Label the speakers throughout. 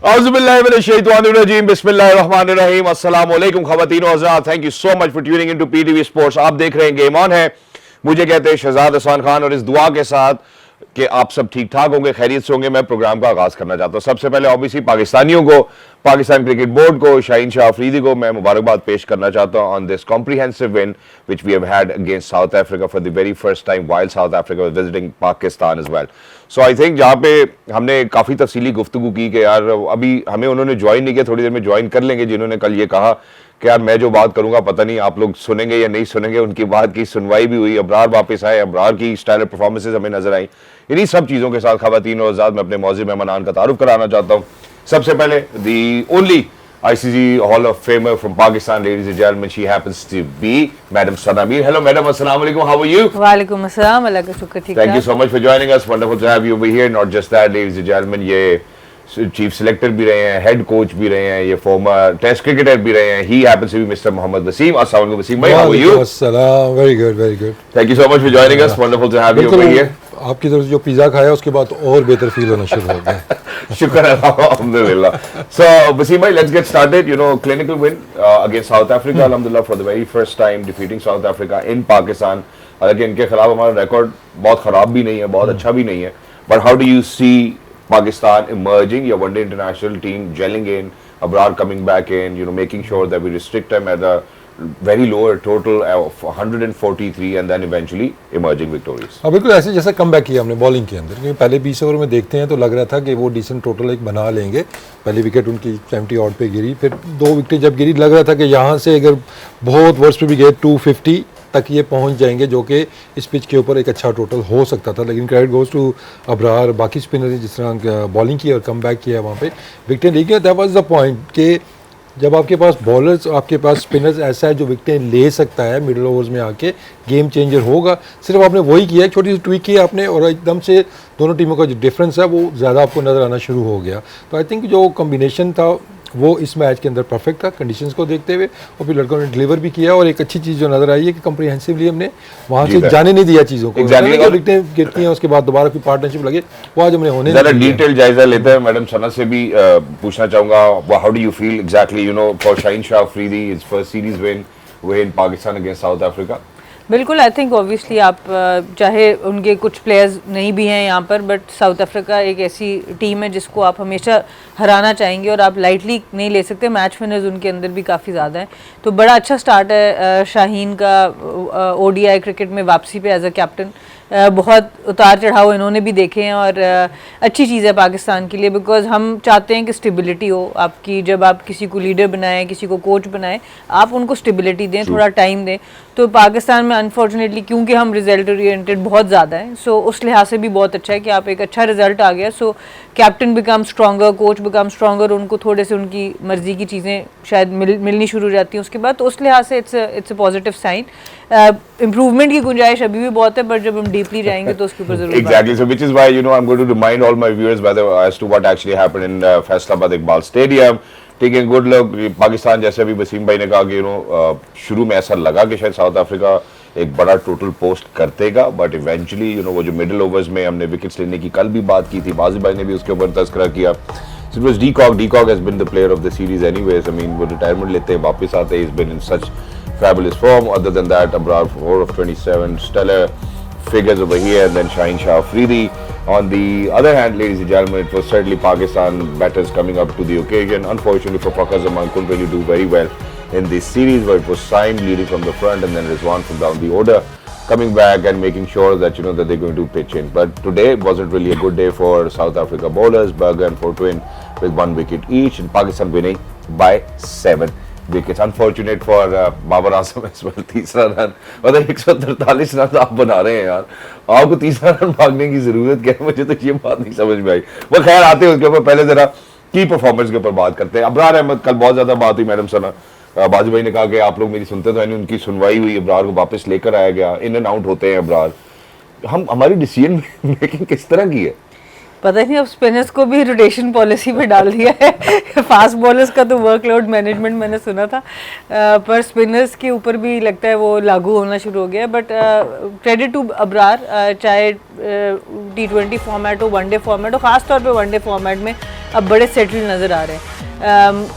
Speaker 1: औज़ुबिल्लाहिमिनश्शैतानिर्रजीम बिस्मिल्लाहिर्रहमानिर्रहीम अस्सलाम वालेकुम ख़वातीन व हज़रात, thank you so much for tuning into PTV sports. आप देख रहे हैं गेम ऑन है। मुझे कहते हैं शहजाद हसन खान, और इस दुआ के साथ कि आप सब ठीक ठाक होंगे, खैरियत से होंगे, मैं प्रोग्राम का आगाज करना चाहता हूं। सबसे पहले ऑब्वियसली पाकिस्तानियों को, पाकिस्तान क्रिकेट बोर्ड को, शाहीन शाह अफरीदी को मैं मुबारकबाद पेश करना चाहता हूं on this comprehensive win which we have had against South Africa for the very first time while South Africa was visiting Pakistan as well. So I think जहाँ पे हमने काफ़ी तफसीली गुफ्तगू की कि यार अभी हमें उन्होंने ज्वाइन नहीं किया, थोड़ी देर में ज्वाइन कर लेंगे, जिन्होंने कल ये कहा कि यार मैं जो बात करूंगा पता नहीं आप लोग सुनेंगे या नहीं सुनेंगे। उनकी बात की सुनवाई भी हुई, अबरार वापस आए, अबरार की स्टाइल परफॉर्मेंसेज हमें नजर आई। इन्हीं सब चीज़ों के साथ ख़वातीन और आज़ाद मैं अपने मौजूद मेहमान का तारुफ कराना चाहता हूँ। सबसे पहले the only ICC Hall of Famer from Pakistan, ladies and gentlemen, she happens to be Madam Sana Mir. Hello, Madam. Assalamu alaikum. How are you?
Speaker 2: वालेकुम अस्सलाम, अल्लाह का शुक्र, ठीक
Speaker 1: Thank you so much for joining us. Wonderful to have you over here. Not just that, ladies and gentlemen, ये chief selector भी रहे हैं, head coach भी रहे हैं, ये फॉर्मर टेस्ट क्रिकेटर भी रहे हैं. He happens to be Mr. Mohammad Waseem. Assalamu alaikum, Waseem bhai. How are you?
Speaker 3: अस्सलाम, very good, very good.
Speaker 1: Thank you so much for joining us. Wonderful to have you over here.
Speaker 3: आपकी तरफ से जो pizza खाया उसके बाद और बेहतर फील होना शुरू हो गया।
Speaker 1: Shukran, alhamdulillah. So, Waseem bhai, let's get started. You know, clinical win against South Africa, alhamdulillah, for the very first time defeating South Africa in Pakistan. हालांकि इनके खिलाफ हमारा रिकॉर्ड बहुत खराब भी नहीं है, बहुत अच्छा भी नहीं है. But how do you see Pakistan emerging? Your one-day international team gelling in, Abrar coming back in, you know, making sure that we restrict them at a very lower total of 143 and then eventually emerging victorious.
Speaker 3: हाँ बिल्कुल ऐसे जैसा come back किया हमने bowling के अंदर, क्योंकि पहले 20 ओवर में देखते हैं तो लग रहा था कि वो डिसेंट टोटल एक बना लेंगे। पहली विकेट उनकी 70 ऑड पे गिरी, फिर 2 विकेट जब गिरी लग रहा था कि यहाँ से अगर बहुत वर्ष पे भी गए 250 तक ये पहुंच जाएंगे, जो कि इस पिच के ऊपर एक अच्छा टोटल हो सकता था। लेकिन क्रेडिट गोज टू अबरार, बाकी स्पिनर जिस तरह बॉलिंग की और कम बैक किया वहाँ पे विकेटें लेके। दैट वाज द पॉइंट कि जब आपके पास बॉलर्स, आपके पास स्पिनर्स ऐसा है जो विकेटें ले सकता है मिडिल ओवर्स में आके, गेम चेंजर होगा। सिर्फ आपने वही किया, छोटी सी ट्वीक की आपने, और एकदम से दोनों टीमों का जो डिफरेंस है वो ज़्यादा आपको नज़र आना शुरू हो गया। तो आई थिंक जो कॉम्बिनेशन था वो इस मैच के अंदर परफेक्ट था, कंडीशंस को देखते हुए, और फिर लड़कों ने डिलीवर भी किया। और एक अच्छी चीज़ जो नज़र आई है कि कम्प्रिहेंसिवली हमने वहाँ से जाने नहीं दिया चीज़ों को। विकेटें गिरती हैं उसके बाद दोबारा कोई पार्टनरशिप लगे, वो आज हमने होने
Speaker 1: ज़रा डिटेल जायजा लेते हैं। मैडम सना से भी पूछना चाहूँगा, how do you feel exactly, you know, for Shaheen Shah Afridi is first series win in Pakistan against South Africa?
Speaker 2: बिल्कुल, आई थिंक ऑब्वियसली आप चाहे उनके कुछ प्लेयर्स नहीं भी हैं यहाँ पर, बट साउथ अफ्रीका एक ऐसी टीम है जिसको आप हमेशा हराना चाहेंगे और आप लाइटली नहीं ले सकते। मैच विनर्स उनके अंदर भी काफ़ी ज़्यादा हैं, तो बड़ा अच्छा स्टार्ट है शाहीन का ODI क्रिकेट में वापसी पे एज अ कैप्टन। बहुत उतार चढ़ाव इन्होंने भी देखे हैं, और अच्छी चीज़ है पाकिस्तान के लिए, बिकॉज हम चाहते हैं कि स्टेबिलिटी हो आपकी। जब आप किसी को लीडर बनाएं, किसी को कोच बनाएं, आप उनको स्टेबिलिटी दें, थोड़ा टाइम दें। तो पाकिस्तान में अनफॉर्चुनेटली क्योंकि हम रिजल्ट ओरिएंटेड बहुत ज़्यादा हैं, सो उस लिहाज से भी बहुत अच्छा है कि आप एक अच्छा रिजल्ट आ गया, so captain become stronger, coach become stronger, उनको थोड़े से उनकी मर्जी की चीज़ें शायद मिलनी शुरू हो जाती हैं उसके बाद। तो उस लिहाज से it's a positive sign. Improvement की गुंजाइश अभी भी बहुत है, बट जब हम डीपली जाएंगे तो उसके ऊपर जरूर
Speaker 1: exactly, so which is why, you know, I'm going to remind all my viewers as to what actually happened in Faisalabad Iqbal Stadium. ठीक है, गुड लक पाकिस्तान। जैसे अभी वसीम भाई ने कहा कि, यू नो, शुरू में ऐसा लगा कि शायद साउथ अफ्रीका एक बड़ा टोटल पोस्ट करतेगा, बट इवेंचुअली, यू नो, वो जो मिडिल ओवर्स में हमने विकेट्स लेने की कल भी बात की थी, बाजी भाई ने भी उसके ऊपर तस्करा किया। It was Decock has been the player of the series anyways. I mean, वो रिटायरमेंट लेते हैं, वापस आते हैं, he's been in such fabulous form. Other than that, Abrar 4 of 27, stellar figures over here, and then Shahin Shah Afridi. On the other hand, ladies and gentlemen, it was certainly Pakistan batters coming up to the occasion. Unfortunately for Fakhar Zaman, couldn't really do very well in this series, where it was Saim leading from the front and then Rizwan from down the order coming back and making sure that, you know, that they're going to pitch in. But today wasn't really a good day for South Africa bowlers. Berger and Fortuin with 1 wicket each, and Pakistan winning by 7 wickets. Unfortunate for Babar Azam as well. तीसरा run, मतलब 143 run आप बना रहे हैं यार, आपको तीसरा run भागने की जरूरत क्या है? मुझे तो ये बात नहीं समझ में आई। वो खैर आते हैं उसके ऊपर, पहले जरा की परफॉर्मेंस के ऊपर बात करते हैं। अबरार अहमद, कल बहुत ज्यादा बात हुई, मैडम सना बाजू भाई ने कहा कि आप लोग मेरी सुनते तो यानी उनकी सुनवाई हुई, अबरार को वापस लेकर आया गया, इन एंड आउट होते हैं अबरार। हमारी डिसीजन मेकिंग किस तरह की है?
Speaker 2: पता नहीं, अब स्पिनर्स को भी रोटेशन पॉलिसी पे डाल दिया है। फास्ट बॉलर्स का तो वर्कलोड मैनेजमेंट मैंने सुना था, पर स्पिनर्स के ऊपर भी लगता है वो लागू होना शुरू हो गया। बट क्रेडिट टू अबरार, चाहे T20 फॉर्मेट हो, वनडे फॉर्मेट हो, ख़ास तौर पे वनडे फॉर्मेट में अब बड़े सेटल नज़र आ रहे हैं।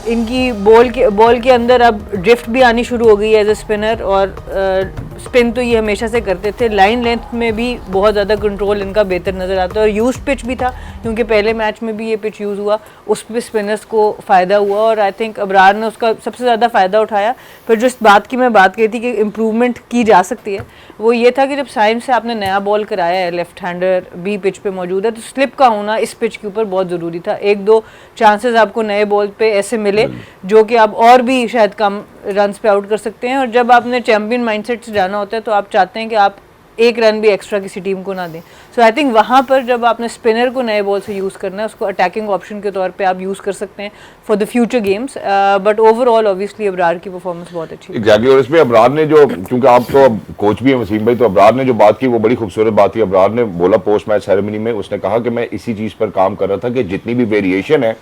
Speaker 2: इनकी बॉल के अंदर अब ड्रिफ्ट भी आनी शुरू हो गई है एज ए स्पिनर, और स्पिन तो ये हमेशा से करते थे। लाइन लेंथ में भी बहुत ज़्यादा कंट्रोल इनका बेहतर नज़र आता है, और यूज्ड पिच भी था क्योंकि पहले मैच में भी ये पिच यूज़ हुआ, उस पर स्पिनर्स को फ़ायदा हुआ, और आई थिंक अबरार ने उसका सबसे ज़्यादा फ़ायदा उठाया। फिर जिस बात की मैं बात कही थी कि इम्प्रूवमेंट की जा सकती है, वो ये था कि जब साइम से आपने नया बॉल कराया है, लेफ्ट हैंडर भी पिच पे मौजूद है, तो स्लिप का होना इस पिच के ऊपर बहुत ज़रूरी था। एक दो चांसेस आपको नए बॉल पे ऐसे मिले जो कि आप और भी शायद कम रन्स पे आउट कर सकते हैं, और जब आपने चैंपियन माइंडसेट से जाना होता है तो आप चाहते हैं कि आप एक रन भी एक्स्ट्रा किसी टीम को ना दें। सो आई थिंक वहाँ पर जब आपने स्पिनर को नए बॉल से यूज़ करना है, उसको अटैकिंग ऑप्शन के तौर पे आप यूज़ कर सकते हैं for the future games, but overall obviously Abrar की परफॉर्मेंस बहुत अच्छी है।
Speaker 1: एग्जैक्टली, और इसमें अबरार ने जो, क्योंकि आप तो कोच भी हैं वसीम भाई, तो अबरार ने जो बात की वो बड़ी खूबसूरत बात थी। अबरार ने बोला पोस्ट मैच सेरेमनी में, उसने कहा कि मैं इसी चीज़ पर काम कर रहा था कि जितनी भी वेरिएशन है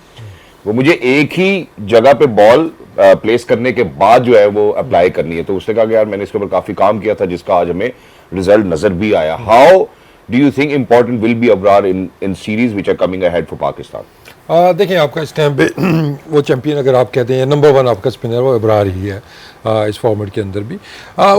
Speaker 1: वो मुझे एक ही जगह पे बॉल प्लेस करने के बाद जो है वो अप्लाई करनी है। तो उसने कहा कि यार मैंने इसके ऊपर काफ़ी काम किया था, जिसका आज हमें रिजल्ट नजर भी आया। How do you think important will be Abrar in series which are coming ahead for Pakistan?
Speaker 3: देखिए, आपका इस टाइम पे वो चैंपियन अगर आप कहते हैं नंबर 1 आपका स्पिनर वो अबरार ही है इस फॉर्मेट के अंदर भी।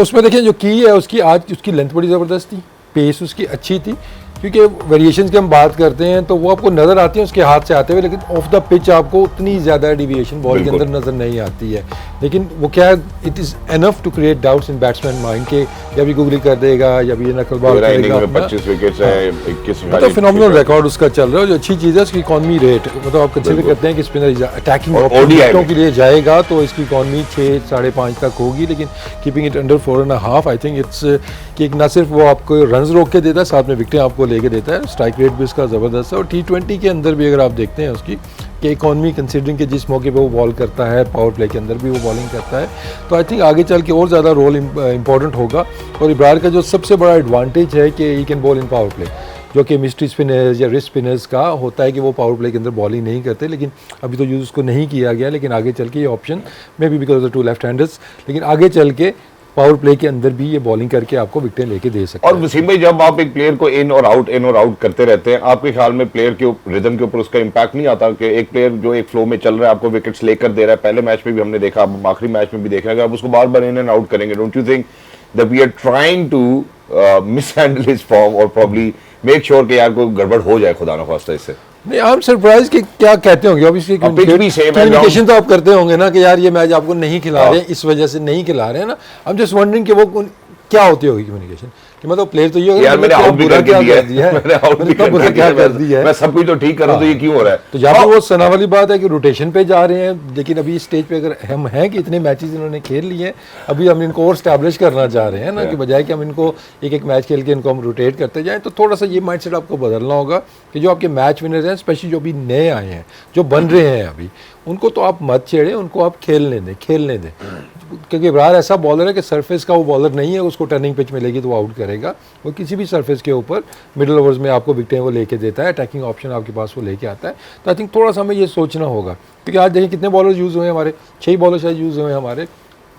Speaker 3: उसमें देखिए जो की है उसकी, आज उसकी लेंथ बड़ी ज़बरदस्त थी, पेस उसकी अच्छी थी, क्योंकि वेरिएशंस की हम बात करते हैं तो वो आपको नज़र आती है उसके हाथ से आते हुए, लेकिन ऑफ द पिच आपको उतनी ज़्यादा डिविएशन बॉल के अंदर नज़र नहीं आती है। लेकिन वो क्या है, it is enough to create doubts in batsman mind के या भी गूगली कर देगा या भी नकल बॉल करेगा।
Speaker 1: 25 विकेट्स है, 21
Speaker 3: मतलब फिनोमिनल रिकॉर्ड उसका चल रहा है। जो अच्छी चीज़ है उसकी इकॉनमी रेट, मतलब आप कंसीडर करते हैं कि स्पिनर अटैकिंग विकेटों के लिए जाएगा तो इसकी इकॉनमी 6-5.5 तक होगी, लेकिन keeping it under 4.5 I think it's कि ना सिर्फ वो आपको रन्स रोक के देता है, साथ में विकेटें आपको लेके देता है। स्ट्राइक रेट भी उसका ज़बरदस्त है, और T20 के अंदर भी अगर आप देखते हैं उसकी कि इकॉनमी कंसीडरिंग कि जिस मौके पे वो बॉल करता है, पावर प्ले के अंदर भी वो बॉलिंग करता है, तो आई थिंक आगे चल के और ज़्यादा रोल इंपॉर्टेंट होगा। और इब्रार का जो सबसे बड़ा एडवांटेज है कि he can ball in power play, जो कि मिस्ट्री स्पिनर्स या रिस्ट स्पिनर्स का होता है कि वो पावर प्ले के अंदर बॉलिंग नहीं करते, लेकिन अभी तो यूज़ उसको नहीं किया गया, लेकिन आगे चल के ये option may be because of the 2 left handers, लेकिन आगे चल के पावर प्ले के अंदर भी ये बॉलिंग करके आपको विकेटें लेके दे सकते हैं।
Speaker 1: और वसीम भाई, जब आप एक प्लेयर को इन और आउट करते रहते हैं, आपके ख्याल में प्लेयर के रिदम के ऊपर उसका इंपैक्ट नहीं आता कि एक प्लेयर जो एक फ्लो में चल रहा है आपको विकेट्स लेकर दे रहा है? पहले मैच में भी हमने देखा, अब आखिरी मैच में भी देख रहे हैं, आप उसको बार बार इन एंड आउट करेंगे, don't you think that we are trying to mishandle his form और प्रॉब्ली मेक श्योर कि यार कोई गड़बड़ हो जाए खुदा ना खास्ता इससे?
Speaker 3: नहीं, आई एम सरप्राइज कि क्या कहते होंगे, ऑब्वियसली कम्युनिकेशन तो आप करते होंगे ना कि यार ये मैच आपको नहीं खिला रहे हैं, इस वजह से नहीं खिला रहे हैं ना। आई एम जस्ट वंडरिंग कि वो क्या होती होगी कम्युनिकेशन, कि मतलब प्लेयर तो ये होगा
Speaker 1: यार मैंने आउट भी कर दिया है,
Speaker 3: मैंने आउट भी कर दिया है,
Speaker 1: मैं सब कुछ तो ठीक कर रहा हूं, तो ये क्यों हो रहा है?
Speaker 3: तो जहाँ पे वो सना वाली बात है कि रोटेशन पे जा रहे हैं, लेकिन अभी स्टेज पे अगर हम हैं कि इतने मैचेस इन्होंने खेल लिए हैं, अभी हम इनको और स्टैब्लिश करना चाह रहे हैं ना, कि बजाय कि हम इनको एक मैच खेल के इनको हम रोटेट करते जाएं, तो थोड़ा सा ये माइंडसेट आपको बदलना होगा कि जो आपके मैच विनर्स हैं, स्पेशली जो अभी नए आए हैं, जो बन रहे हैं अभी, उनको तो आप मत छेड़ें, उनको आप खेलने दें, क्योंकि इब्रार ऐसा बॉलर है कि सरफेस का वो बॉलर नहीं है, उसको टर्निंग पिच मिलेगी तो वो आउट करेगा। वो किसी भी सरफेस के ऊपर मिडिल ओवर्स में आपको विकेटें वो लेके देता है, अटैकिंग ऑप्शन आपके पास वो लेके आता है। तो आई थिंक थोड़ा सा हमें ये सोचना होगा, क्योंकि आज देखिए कितने बॉलर यूज़ हुए हैं हमारे, 6 बॉलर शायद यूज़ हुए हैं हमारे।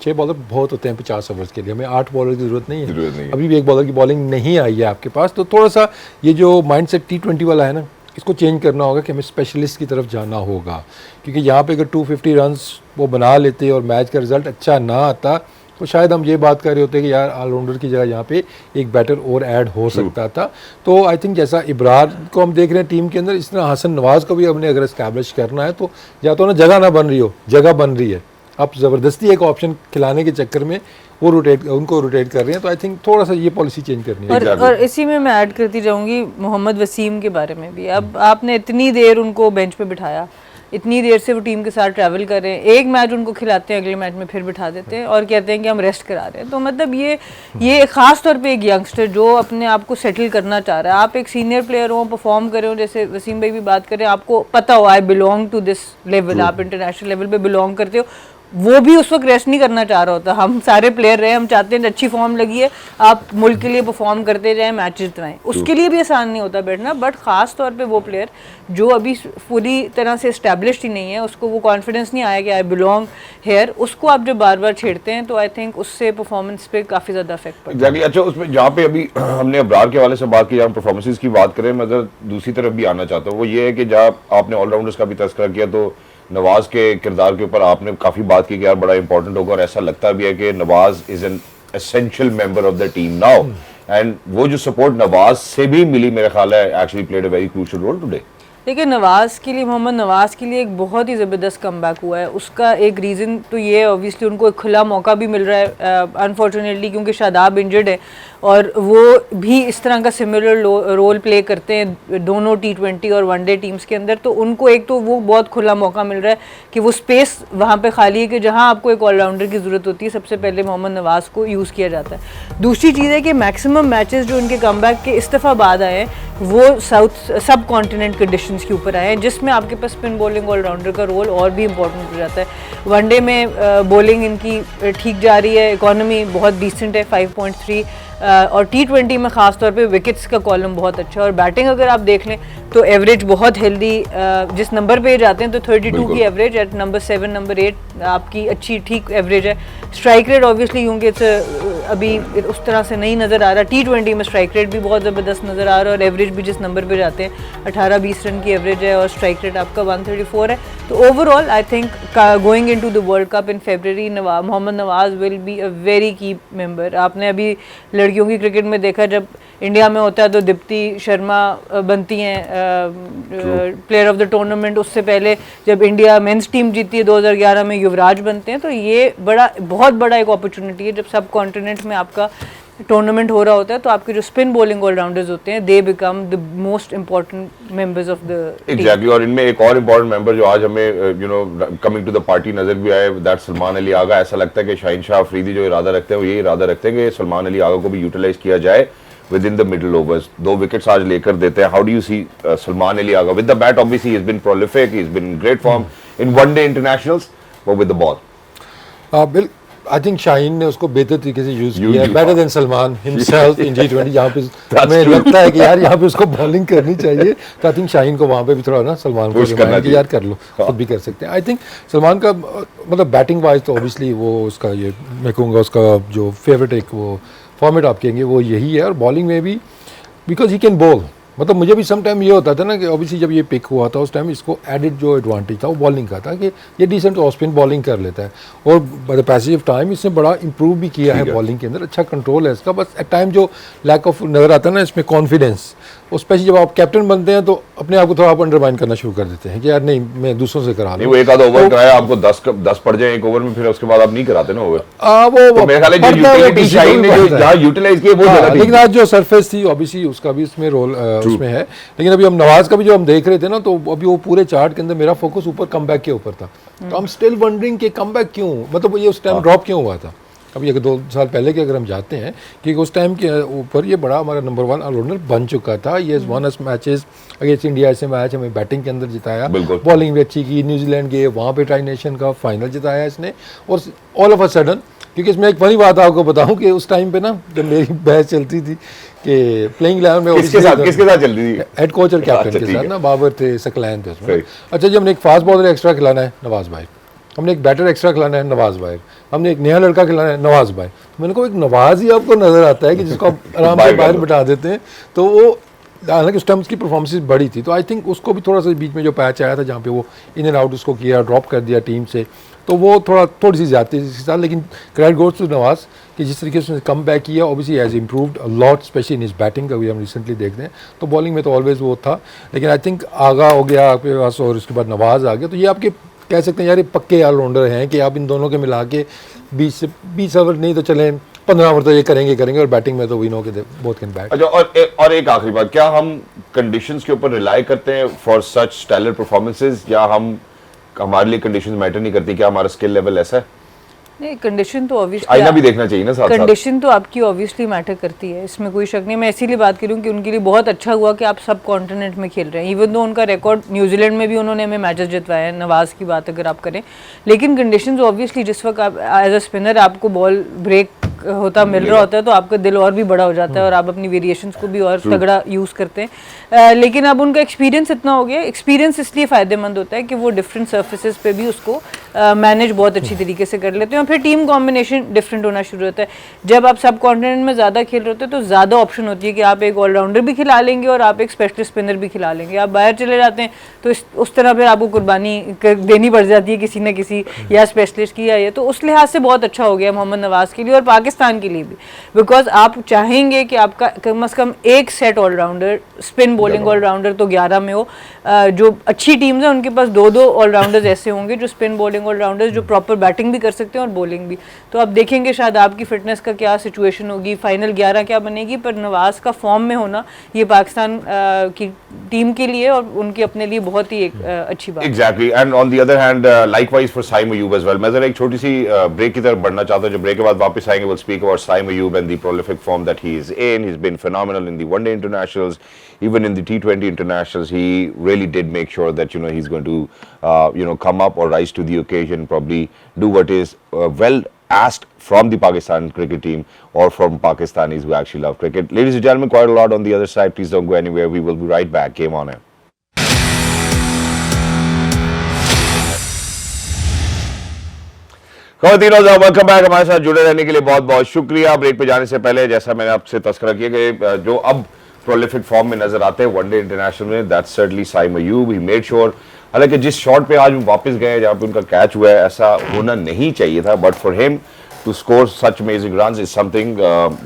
Speaker 3: 6 बॉलर बहुत होते हैं 50 ओवर्स के लिए, हमें 8 बॉलर की ज़रूरत नहीं है। अभी भी एक बॉलर की बॉलिंग नहीं आई है आपके पास, तो थोड़ा सा ये जो माइंडसेट T20 वाला है ना, इसको चेंज करना होगा कि हमें स्पेशलिस्ट की तरफ जाना होगा, क्योंकि यहाँ पे अगर 250 रन्स वो बना लेते और मैच का रिजल्ट अच्छा ना आता, तो शायद हम ये बात कर रहे होते कि यार ऑलराउंडर की जगह यहाँ पे एक बैटर और ऐड हो सकता था। तो आई थिंक जैसा इब्रार को हम देख रहे हैं टीम के अंदर, इस तरह हसन नवाज़ को भी हमने अगर इस्टेब्लिश करना है, तो या तो ना जगह ना बन रही हो, जगह बन रही है, आप ज़बरदस्ती एक ऑप्शन खिलाने के चक्कर में वो उनको रोटेट कर रहे हैं। तो आई थिंक थोड़ा सा ये पॉलिसी चेंज करनी है।
Speaker 2: और इसी में मैं ऐड करती जाऊंगी मोहम्मद वसीम के बारे में भी। अब आपने इतनी देर उनको बेंच पे बिठाया, इतनी देर से वो टीम के साथ ट्रैवल कर रहे हैं, एक मैच उनको खिलाते हैं, अगले मैच में फिर बिठा देते हैं और कहते हैं कि हम रेस्ट करा रहे हैं। तो मतलब ये ख़ास तौर पे एक यंगस्टर जो अपने आप को सेटल करना चाह रहा है, आप एक सीनियर प्लेयर हो, परफॉर्म कर रहे हो, जैसे वसीम भाई भी बात कर रहे हैं, आपको पता हो I belong to this level, आप इंटरनेशनल लेवल पे बिलोंग करते हो, वो भी उस वक्त रेस्ट नहीं करना चाह रहा होता। हम सारे प्लेयर रहे, हम चाहते हैं अच्छी फॉर्म लगी है, आप मुल्क के लिए परफॉर्म करते जाएं, मैच जितवाएं, उसके लिए भी आसान नहीं होता बैठना। बट ख़ास तौर पे वो प्लेयर जो अभी पूरी तरह से इस्टेब्लिश्ड ही नहीं है, उसको वो कॉन्फिडेंस नहीं आया कि आई बिलोंग हेयर, उसको आप जब बार बार छेड़ते हैं तो आई थिंक उससे परफॉर्मेंस पे काफ़ी ज़्यादा इफेक्ट पड़ता है।
Speaker 1: एग्जैक्टली। अच्छा, उसमें जहाँ पे अभी हमने अब्रार के हवाले से बात की, जहाँ परफॉर्मेंसेज की बात करें, मैं अगर दूसरी तरफ भी आना चाहता हूँ, वो ये है कि जहाँ आपने ऑलराउंडर्स का भी तस्करा किया, तो नवाज के किरदार के ऊपर आपने काफी बात की कि यार बड़ा इंपॉर्टेंट होगा, और ऐसा लगता भी है कि Nawaz is an essential member of the team now, and वो जो सपोर्ट नवाज से भी मिली, मेरा ख्याल है actually played a very crucial role today.
Speaker 2: देखिए, नवाज़ के लिए, मोहम्मद नवाज़ के लिए एक बहुत ही ज़बरदस्त कमबैक हुआ है। उसका एक रीज़न तो ये है, ऑब्वियसली उनको एक खुला मौका भी मिल रहा है अनफॉर्चुनेटली, क्योंकि शादाब इंजर्ड है और वो भी इस तरह का सिमिलर रोल प्ले करते हैं दोनों T20 और वनडे टीम्स के अंदर। तो उनको एक तो वो बहुत खुला मौका मिल रहा है कि वो स्पेस वहाँ पे खाली है कि जहाँ आपको एक ऑलराउंडर की ज़रूरत होती है, सबसे पहले मोहम्मद नवाज़ को यूज़ किया जाता है। दूसरी चीज़ है कि मैक्सिमम मैचेस जो उनके कमबैक के इस दफ़ा बाद आए हैं वो साउथ सब कॉन्टिनेंट कंडीशंस के ऊपर आए हैं, जिसमें आपके पास स्पिन बॉलिंग ऑलराउंडर का रोल और भी इंपॉर्टेंट हो जाता है। वनडे में बॉलिंग इनकी ठीक जा रही है, इकोनॉमी बहुत डिसेंट है 5.3, और T20 में ख़ास तौर पे विकेट्स का कॉलम बहुत अच्छा है, और बैटिंग अगर आप देख लें तो एवरेज बहुत हेल्दी, जिस नंबर पे जाते हैं तो 32 की एवरेज, एट नंबर 7 नंबर 8 आपकी अच्छी ठीक एवरेज है। स्ट्राइक रेट ऑब्वियसली क्योंकि अभी उस तरह से नहीं नज़र आ रहा, T20 में स्ट्राइक रेट भी बहुत ज़बरदस्त नज़र आ रहा है, और एवरेज भी जिस नंबर पे जाते हैं 18-20 रन की एवरेज है, और स्ट्राइक रेट आपका 134 है। तो overall I think going into the World Cup in February, Mohammad Nawaz will be a very key member. आपने अभी लड़कियों की क्रिकेट में देखा, जब इंडिया में होता है तो दीप्ति शर्मा बनती हैं प्लेयर ऑफ द टूर्नामेंट, उससे पहले जब इंडिया मेंस टीम जीती है 2011 में युवराज बनते हैं। तो ये बहुत बड़ा एक अपॉर्चुनिटी है, जब सब कॉन्टिनेंट में आपका टूर्नामेंट हो रहा होता है तो आपके जो स्पिन बॉलिंग ऑलराउंडर्स होते हैं, they become the most important members of the
Speaker 1: exactly. और इनमें एक और इम्पोर्टेंट मेंबर जो आज हमें कमिंग टू द पार्टी नजर भी आए, दैट सलमान अली आगा। ऐसा लगता है कि शाहीन शाह अफरीदी जो इरादा रखते हैं वो ये इरादा रखते हैं कि सलमान अली आगा को भी यूटिलाइज किया जाए within the middle overs. 2 wickets आज लेकर देते हैं। How do you see Salman Ali Agha with the bat? Obviously he has been prolific, he has been in great form in one day internationals, but with the ball
Speaker 3: I think Shaheen ने उसको बेहतर तरीके से use किया है, better than Salman himself in G20। यहाँ पे हमें लगता है कि यार यहाँ पे उसको बॉलिंग करनी चाहिए, तो आई थिंक शाहीन को वहाँ पे भी थोड़ा ना सलमान को रिमाइंड कि यार कर लो, खुद भी कर सकते हैं। आई थिंक सलमान का मतलब बैटिंग वाइज तो ऑब्वियसली वो उसका ये मैं कहूँगा उसका जो फेवरेट एक वो फॉर्मेट आप कहेंगे वो यही है, और बॉलिंग में भी बिकॉज ही कैन बॉल। मतलब मुझे भी सम टाइम ये होता था ना कि ऑब्वियसली जब ये पिक हुआ था उस टाइम इसको एडिड जो एडवांटेज था वो बॉलिंग का था कि ये डिसेंट ऑफ स्पिन बॉलिंग कर लेता है, और by the passage of time इसने बड़ा इंप्रूव भी किया है बॉलिंग के अंदर, अच्छा कंट्रोल है इसका। बस एट टाइम जो लैक ऑफ नज़र आता है ना इसमें कॉन्फिडेंस, और स्पेशली जब आप कैप्टन बनते हैं तो अपने आप को थोड़ा आप अंडरमाइन करना शुरू कर देते हैं कि यार नहीं मैं दूसरों से करा लूं।
Speaker 1: एक आधा ओवर कराया आपको 10 पड़ जाए एक ओवर में, फिर उसके बाद आप नहीं कराते ना ओवर। वो मेरे ख्याल है जो यूटिलिटी शाहीन ने जो जहां यूटिलाइज किया वो ज्यादा,
Speaker 3: लेकिन आज जो सरफेस थी ऑब्वियसली उसका भी इसमें रोल उसमें है। लेकिन अभी हम नवाज का भी जो हम देख रहे थे ना, तो अभी वो पूरे चार्ट के अंदर मेरा फोकस ऊपर कमबैक के ऊपर था, तो हम स्टिल वंडरिंग कि कमबैक क्यों, मतलब ये उस टाइम ड्रॉप क्यों हुआ था। अभी 2 साल पहले के अगर हम जाते हैं कि उस टाइम के ऊपर ये बड़ा हमारा नंबर 1 ऑलराउंडर बन चुका था। ये वन अस मैचेस अगेंस्ट इंडिया ऐसे मैच हमें बैटिंग के अंदर जिताया, बॉलिंग भी अच्छी की, न्यूजीलैंड गए वहाँ पे ट्राई नेशन का फाइनल जिताया इसने। और ऑल ऑफ अ सडन, क्योंकि इसमें एक फनी बात आपको बताऊं कि उस टाइम पे ना जब मेरी बहस चलती थी कि प्लेइंग 11 में
Speaker 1: किसके साथ चल रही थी?
Speaker 3: हेड कोच और कैप्टन के साथ ना, बाबर थे, सकलैन थे उसमें। अच्छा जी, हमने एक फास्ट बॉलर एक्स्ट्रा खिलाना है, नवाज भाई। हमने एक बैटर एक्स्ट्रा खिलाना है, नवाज भाई। हमने एक नया लड़का खिलाना है, नवाज भाई। मैंने कहा एक नवाज ही आपको नजर आता है कि जिसको आप आराम से बाहर बिठा देते हैं। तो वो हालांकि उस टाइम उसकी परफॉर्मेंस बड़ी थी, तो आई थिंक उसको भी थोड़ा सा बीच में जो पैच आया था जहाँ पे वो इन एंड आउट उसको किया, ड्रॉप कर दिया टीम से, तो वो थोड़ी सी ज्यादती इसके साथ। लेकिन क्रेडिट गोज टू नवाज कि जिस तरीके से उसने कम बैक किया, obviously has improved a lot, specially in is batting का भी हम रिसेंटली देखते हैं। तो बॉलिंग में तो ऑलवेज वो था, लेकिन आई थिंक आगा हो गया आपके पास और उसके बाद नवाज आ गया, तो ये आपके कह सकते हैं यार ये पक्के ऑलराउंडर हैं कि आप इन दोनों के मिला के 20 ओवर नहीं तो चलें 15 ओवर तो ये करेंगे, और बैटिंग में तो वी नो के बोथ कैन बैट।
Speaker 1: अच्छा, और एक आखिरी बात, क्या हम कंडीशंस के ऊपर रिलाई करते हैं फॉर सच स्टेलर परफॉर्मेंसेस, या हमारे लिए कंडीशंस मैटर नहीं करती? क्या हमारा स्किल लेवल ऐसा है?
Speaker 2: नहीं, कंडीशन तो
Speaker 1: आईना भी देखना चाहिए ना साथ साथ।
Speaker 2: कंडीशन तो आपकी ऑब्वियसली मैटर करती है, इसमें कोई शक नहीं। मैं इसीलिए बात करूँ कि उनके लिए बहुत अच्छा हुआ कि आप सब कॉन्टिनेंट में खेल रहे हैं। इवन दो उनका रिकॉर्ड न्यूजीलैंड में भी उन्होंने हमें मैचेस जितवाए हैं, नवाज की बात अगर आप करें, लेकिन कंडीशंस ऑब्वियसली जिस वक्त आप एज अ स्पिनर आपको बॉल ब्रेक होता मिल रहा होता है तो आपका दिल और भी बड़ा हो जाता है और आप अपनी वेरिएशंस को भी और तगड़ा यूज़ करते हैं। लेकिन अब उनका एक्सपीरियंस इतना हो गया, एक्सपीरियंस इसलिए फ़ायदेमंद होता है कि वो डिफरेंट सर्फेसेस पे भी उसको मैनेज बहुत अच्छी तरीके से कर लेते हैं और फिर टीम कॉम्बिनेशन डिफरेंट होना शुरू होता है। जब आप सब कॉन्टिनेंट में ज़्यादा खेल रहे होते हैं तो ज़्यादा ऑप्शन होती है कि आप एक ऑलराउंडर भी खिला लेंगे और आप एक स्पेशलिस्ट स्पिनर भी खिला लेंगे। आप बाहर चले जाते हैं तो उस तरह फिर आपको कुर्बानी देनी पड़ जाती है किसी न किसी या स्पेशलिस्ट की या ये, तो उस लिहाज से बहुत अच्छा हो गया मोहम्मद नवाज़ के लिए और पाकिस्तान के लिए भी, बिकॉज आप चाहेंगे कि आपका कम से कम एक set allrounder, spin bowling allrounder तो 11 में हो। जो अच्छी टीम्स हैं उनके पास 2-2 ऑलराउंडर्स ऐसे होंगे जो स्पिन बॉलिंग ऑलराउंडर्स जो प्रॉपर बैटिंग भी कर सकते हैं और बॉलिंग भी। तो आप देखेंगे शायद आपकी फिटनेस का क्या सिचुएशन होगी, फाइनल 11 क्या बनेगी, पर नवाज का फॉर्म में होना ये पाकिस्तान की टीम के लिए और उनके अपने लिए बहुत ही एक अच्छी बात है।
Speaker 1: Exactly, and on the other hand likewise for Saim Ayub as well. मैं जरा एक छोटी सी ब्रेक की तरफ बढ़ना चाहता हूं, जो ब्रेक के बाद वापस आएंगे, will speak about Saim Ayub and the prolific form that he is in. He's been phenomenal in the one-day internationals, even in the T20 internationals. He really did make sure that he's going to come up or rise to the occasion, probably do what is well asked from the Pakistan cricket team or from Pakistanis who actually love cricket. Ladies and gentlemen, quite a lot on the other side. Please don't go anywhere. We will be right back. Game on air. Welcome back. हमारे साथ जुड़े रहने के लिए बहुत बहुत शुक्रिया। Break पे जाने से पहले जैसा मैंने आपसे तस्करा किया कि जो अब प्रोलिफिक फॉर्म में नजर आते हैं वनडे इंटरनेशनल में, that's certainly Saim Ayub. He made sure, हालांकि जिस शॉट पे आज वापस गए जहां पे उनका कैच हुआ है, ऐसा होना नहीं चाहिए था, but for him to score such amazing runs is something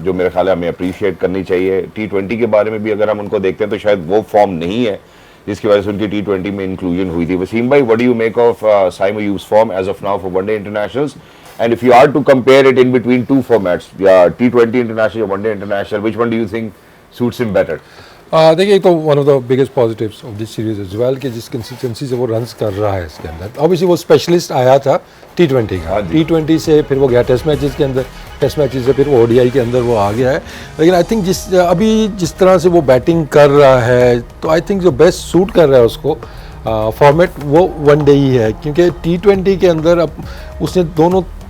Speaker 1: जो मेरे ख्याल है हमें अप्रिशिएट करनी चाहिए। T20 के बारे में भी अगर हम उनको देखते हैं तो शायद वो फॉर्म नहीं है जिसकी वजह से उनकी T20 में इंक्लूजन हुई थी। वसीम भाई, what do you make of Saim Ayub's form as of now for one day internationals, and if you are to compare it in between two formats, T20 international or one day international, which one do you think suits him better?
Speaker 3: देखिए, एक तो one of the biggest positives of this series is well कि जिस consistency से वो runs कर रहा है इसके अंदर। ऑब्वियसली वो स्पेशलिस्ट आया था T20 का, T20 से फिर वो गया टेस्ट मैचेस के अंदर, टेस्ट मैचेस से फिर वो ODI के अंदर वो आ गया है। लेकिन आई थिंक जिस तरह से वो बैटिंग कर रहा है, तो आई थिंक जो बेस्ट सूट कर रहा है उसको फॉर्मेट वो वन डे ही है, क्योंकि T20 के अंदर अब उसने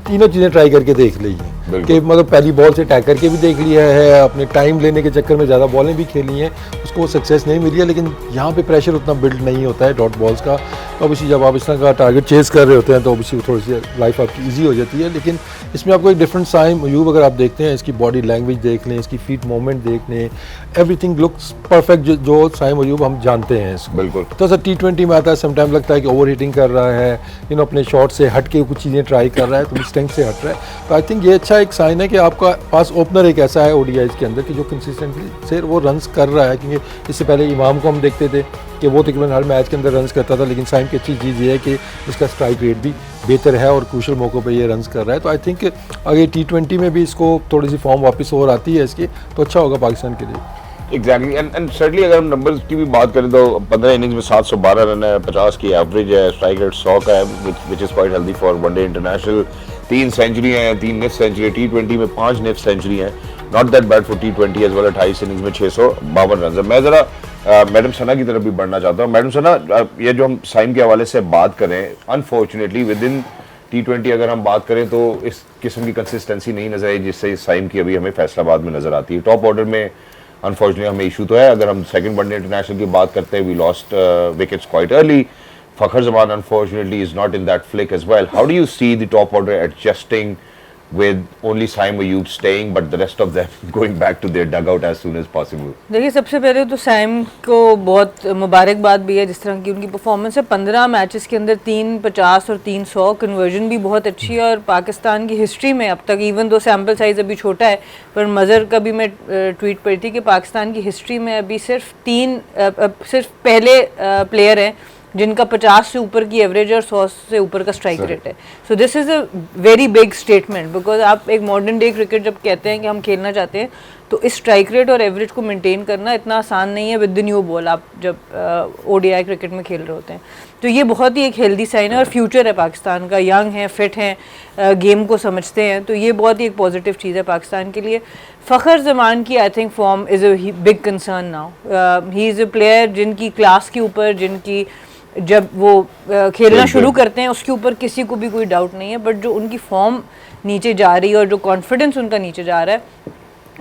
Speaker 3: तीनों चीज़ें ट्राई करके देख ली हैं कि मतलब पहली बॉल से अटैक करके भी देख लिया है, अपने टाइम लेने के चक्कर में ज़्यादा बॉलें भी खेली हैं, उसको वो सक्सेस नहीं मिली है। लेकिन यहाँ पे प्रेशर उतना बिल्ड नहीं होता है डॉट बॉल्स का, तो ऑब्वियसली जब आप इस तरह का टारगेट चेस कर रहे होते हैं तो ऑब्वियसली थोड़ी सी लाइफ आपकी ईजी हो जाती है। लेकिन इसमें आपको एक डिफरेंट साइम अयूब अगर आप देखते हैं, इसकी बॉडी लैंग्वेज देख लें, इसकी फीट मूवमेंट देख लें, एवरीथिंग लुक्स परफेक्ट जो साइम अयूब हम जानते हैं इसको।
Speaker 1: बिल्कुल।
Speaker 3: तो सर T20 में आता है, समटाइम लगता है कि ओवर हिटिंग कर रहा है, अपने शॉट से हट के कुछ चीज़ें ट्राई कर रहा है, तो स्ट्रेंथ से हट रहा है। तो आई थिंक ये अच्छा एक साइन है कि आपका पास ओपनर एक ऐसा है ODIs के अंदर कि जो कंसिस्टेंटली से वो रन्स कर रहा है। क्योंकि इससे पहले इमाम को हम देखते थे कि वो तकरीबन हर मैच के अंदर रन्स करता था, लेकिन साइम की अच्छी चीज़ ये है कि इसका स्ट्राइक रेट भी बेहतर है और क्रूशल मौक़ों पे ये रन्स कर रहा है। तो आई थिंक अगर T20 में भी इसको थोड़ी सी फॉर्म वापस और आती है इसकी, तो अच्छा होगा पाकिस्तान के लिए।
Speaker 1: एग्जैक्टली, एंड सर्टनली अगर हम नंबर्स की भी बात करें तो 15 इनिंग्स में 712 रन है, 50 की एवरेज है, स्ट्राइक रेट 100 का है, which is quite healthy for one day international. 3 century हैं, 3 निफ्ट सेंचुरी, T20 में 5 निफ्ट सेंचुरी हैं, not that bad for T20 as well. 28 innings में 652 रन है। मैं ज़रा मैडम सना की तरफ भी बढ़ना चाहता हूँ। मैडम सना, ये जो हम साइम के हवाले से बात करें, अनफॉर्चुनेटली विद इन T20 अगर हम बात करें तो इस किस्म की कंसिस्टेंसी नहीं नजर आई जिससे साइम की अभी हमें फैसलाबाद में नजर आती है। टॉप ऑर्डर में अनफॉर्चुनेटली हमें इशू तो है। अगर हम सेकंड वनडे इंटरनेशनल की बात करते हैं, we lost wickets quite early. Fakhar Zaman unfortunately is not in that flick as well. How do you see the top order adjusting with only Saim Ayoub staying but the rest of them going back to their dugout as soon as possible?
Speaker 2: देखिए, सबसे पहले तो साइम को बहुत मुबारकबाद भी है जिस तरह की उनकी परफॉर्मेंस है। 15 मैचेस के अंदर 350 और 300 कन्वर्जन भी बहुत अच्छी है। और पाकिस्तान की हिस्ट्री में अब तक, इवन दो सैम्पल साइज़ अभी छोटा है, पर मज़र का भी मैं ट्वीट पढ़ी थी कि पाकिस्तान की हिस्ट्री में अभी सिर्फ पहले प्लेयर हैं जिनका 50 से ऊपर की एवरेज और 100 से ऊपर का स्ट्राइक रेट है। So this is a very big statement, because आप एक मॉडर्न डे क्रिकेट जब कहते हैं कि हम खेलना चाहते हैं तो इस स्ट्राइक रेट और एवरेज को मेंटेन करना इतना आसान नहीं है विद द न्यू बॉल, आप जब ओडीआई क्रिकेट में खेल रहे होते हैं। तो ये बहुत ही एक हेल्दी साइन है और फ्यूचर है पाकिस्तान का, यंग है, फिट हैं, गेम को समझते हैं, तो ये बहुत ही एक पॉजिटिव चीज़ है पाकिस्तान के लिए। फ़खर ज़मान की I think form is a big concern now. He is a player जिनकी क्लास के ऊपर, जिनकी जब वो खेलना शुरू करते हैं उसके ऊपर किसी को भी कोई डाउट नहीं है, बट जो उनकी फॉर्म नीचे जा रही है और जो कॉन्फिडेंस उनका नीचे जा रहा है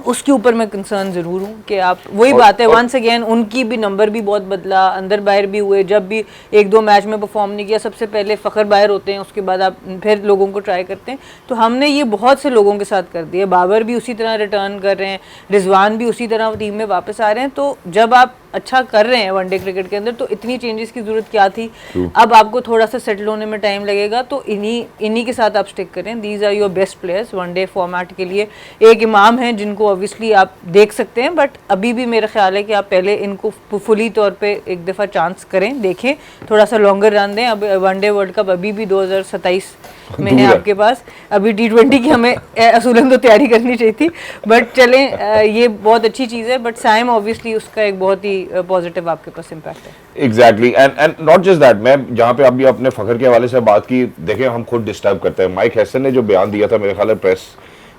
Speaker 2: उसके ऊपर मैं कंसर्न ज़रूर हूँ कि आप वही बात है, वंस अगेन उनकी भी नंबर भी बहुत बदला, अंदर बाहर भी हुए, जब भी एक दो मैच में परफॉर्म नहीं किया सबसे पहले फ़खर बाहर होते हैं, उसके बाद आप फिर लोगों को ट्राई करते हैं। तो हमने ये बहुत से लोगों के साथ कर दिया, बाबर भी उसी तरह रिटर्न कर रहे हैं, रिजवान भी उसी तरह टीम में वापस आ रहे हैं। तो जब आप अच्छा कर रहे हैं वनडे क्रिकेट के अंदर तो इतनी चेंजेस की ज़रूरत क्या थी? अब आपको थोड़ा सा सेटल होने में टाइम लगेगा, तो इन्हीं के साथ आप स्टिक करें। These are your best players one day format के लिए। एक इमाम है जिनको ऑब्वियसली आप देख सकते हैं, बट अभी भी मेरा ख्याल है कि आप पहले इनको फुली तौर पे एक दफ़ा चांस करें, देखें, थोड़ा सा लॉन्गर रन दें। अब वनडे वर्ल्ड कप अभी भी 2027 में है आपके पास, अभी T20 की हमें असूलन तो तैयारी करनी चाहिए थी, बट चलें, ये बहुत अच्छी चीज़ है। बट साइम ऑब्वियसली उसका एक बहुत ही पॉजिटिव आपके पास इम्पैक्ट है।
Speaker 1: Exactly and not just that, मैं जहाँ पे अभी अपने फ़खर के हवाले से बात की, देखें हम खुद डिस्टर्ब करते हैं। माइक हैसन ने जो बयान दिया था, मेरे ख्याल है प्रेस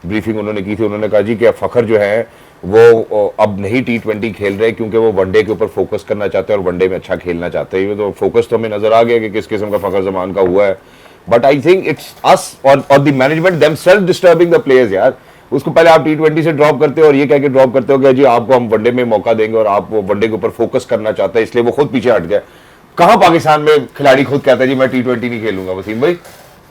Speaker 1: ब्रीफिंग उन्होंने की थी, उन्होंने कहा जी कि फ़खर जो है वो अब नहीं T20 खेल रहे क्योंकि वो वनडे के ऊपर फोकस करना चाहते हैं और वनडे में अच्छा खेलना चाहते हैं। तो फोकस तो हमें नजर आ गया कि किस किस्म का फ़खर ज़मान का हुआ है, but I think it's us और the management themself disturbing the players यार। उसको पहले आप T20 से ड्रॉप करते हो और ये कह के ड्रॉप करते हो कि जी आपको हम वनडे में मौका देंगे और आप वो वनडे के ऊपर फोकस करना चाहते हैं, इसलिए वो खुद पीछे हट गए। कहाँ पाकिस्तान में खिलाड़ी खुद कहता है जी मैं T20 नहीं खेलूंगा? वसीम भाई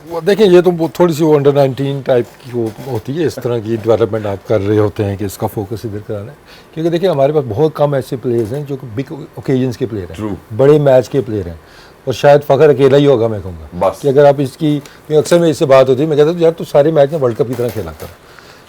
Speaker 3: वो देखें, ये तो थोड़ी सी वो अंडर 19 टाइप की वो होती है, इस तरह की डेवलपमेंट आप कर रहे होते हैं कि इसका फोकस इधर कराना है। क्योंकि देखिए हमारे पास बहुत कम ऐसे प्लेयर्स हैं जो बिग ओकेजन्स के प्लेयर हैं, बड़े मैच के प्लेयर हैं, और शायद फ़खर अकेला ही होगा मैं कहूँगा
Speaker 1: बस।
Speaker 3: कि अगर आप इसकी, अक्सर में इससे बात होती है, मैं कहता हूँ यार तू सारे मैच में वर्ल्ड कप की तरह खेला कर।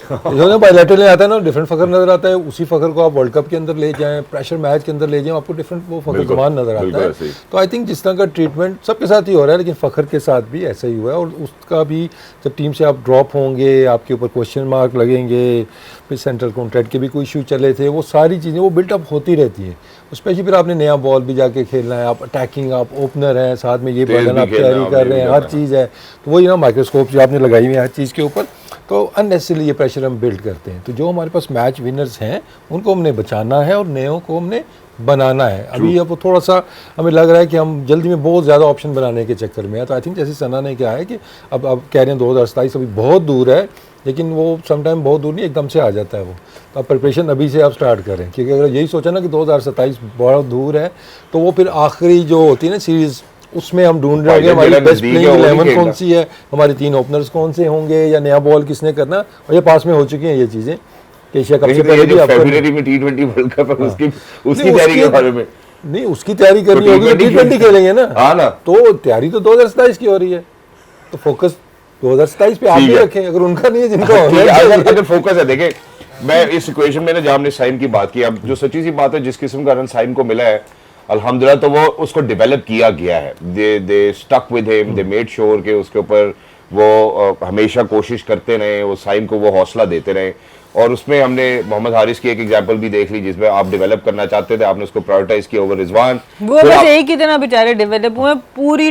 Speaker 3: जो बायलैटरल में आता है ना, डिफरेंट फ़खर नजर आता है, उसी फ़खर को आप वर्ल्ड कप के अंदर ले जाएं, प्रेशर मैच के अंदर ले जाएं, आपको डिफरेंट वो फ़खर ज़मान नजर आता है। तो आई थिंक जिस तरह का ट्रीटमेंट सबके साथ ही हो रहा है, लेकिन फ़खर के साथ भी ऐसा ही हुआ है। और उसका भी जब टीम से आप ड्रॉप होंगे, आपके ऊपर क्वेश्चन मार्क लगेंगे, फिर सेंट्रल कॉन्ट्रैक्ट के भी कोई इशू चले थे, वो सारी चीज़ें वो बिल्टअप होती रहती है। स्पेशली फिर आपने नया बॉल भी जाके खेलना है, आप अटैकिंग, आप ओपनर हैं, साथ में ये बटन आप तैयारी कर रहे हैं, हर चीज़ है। तो वही ना माइक्रोस्कोप जो आपने लगाई हुई है हर चीज़ के ऊपर, तो अननेसेसरी ये प्रेशर हम बिल्ड करते हैं। तो जो हमारे पास मैच विनर्स हैं उनको हमने बचाना है और नयों को हमने बनाना है। अभी अब थोड़ा सा हमें लग रहा है कि हम जल्दी में बहुत ज़्यादा ऑप्शन बनाने के चक्कर में है। तो आई थिंक जैसे सना ने कहा है कि अब कह रहे हैं 2027 अभी बहुत दूर है, लेकिन वो समटाइम बहुत दूर नहीं, एकदम से आ जाता है वो। तो अब प्रिपरेशन अभी से आप स्टार्ट करें, क्योंकि अगर यही सोचा ना कि 2027 बहुत दूर है, तो वो फिर आखिरी जो होती है ना सीरीज़, उसमें हम ढूंढ रहे होंगे हमारी बेस्ट प्लेइंग 11 कौन सी है, हमारे 3 ओपनर्स कौन से होंगे, या नया बॉल किसने करना। और ये पास में हो चुकी हैं ये चीज़ें, एशिया कप से पहले भी
Speaker 1: फरवरी में T20 वर्ल्ड कप है, उसकी तैयारी के बारे में
Speaker 3: नहीं, उसकी तैयारी करनी होगी तो T20 खेलेंगे ना।
Speaker 1: हाँ ना,
Speaker 3: तो तैयारी तो 2027 की हो रही है, तो फोकस 2027 पे आप भी रखें, अगर उनका नहीं है जिनका
Speaker 1: अगर फोकस है। देखें मैं इस इक्वेशन में ना, जहाँ हमने साइन की बात की, अब जो सच्ची सी बात है, जिस किस्म का रन साइन को मिला है अल्हम्दुलिल्लाह, तो वो उसको डेवलप किया गया है। They stuck with him, they made sure के उसके ऊपर वो हमेशा कोशिश करते रहे, वो साइम को वो हौसला देते रहे। और उसमें हमने मोहम्मद हारिस की एक एग्जांपल भी देख ली, जिसमें आप डेवलप करना चाहते थे, आपने उसको प्रायोरिटाइज किया ओवर रिजवान।
Speaker 2: वो बस एक ही दिन बेचारे डेवलप हुए, पूरी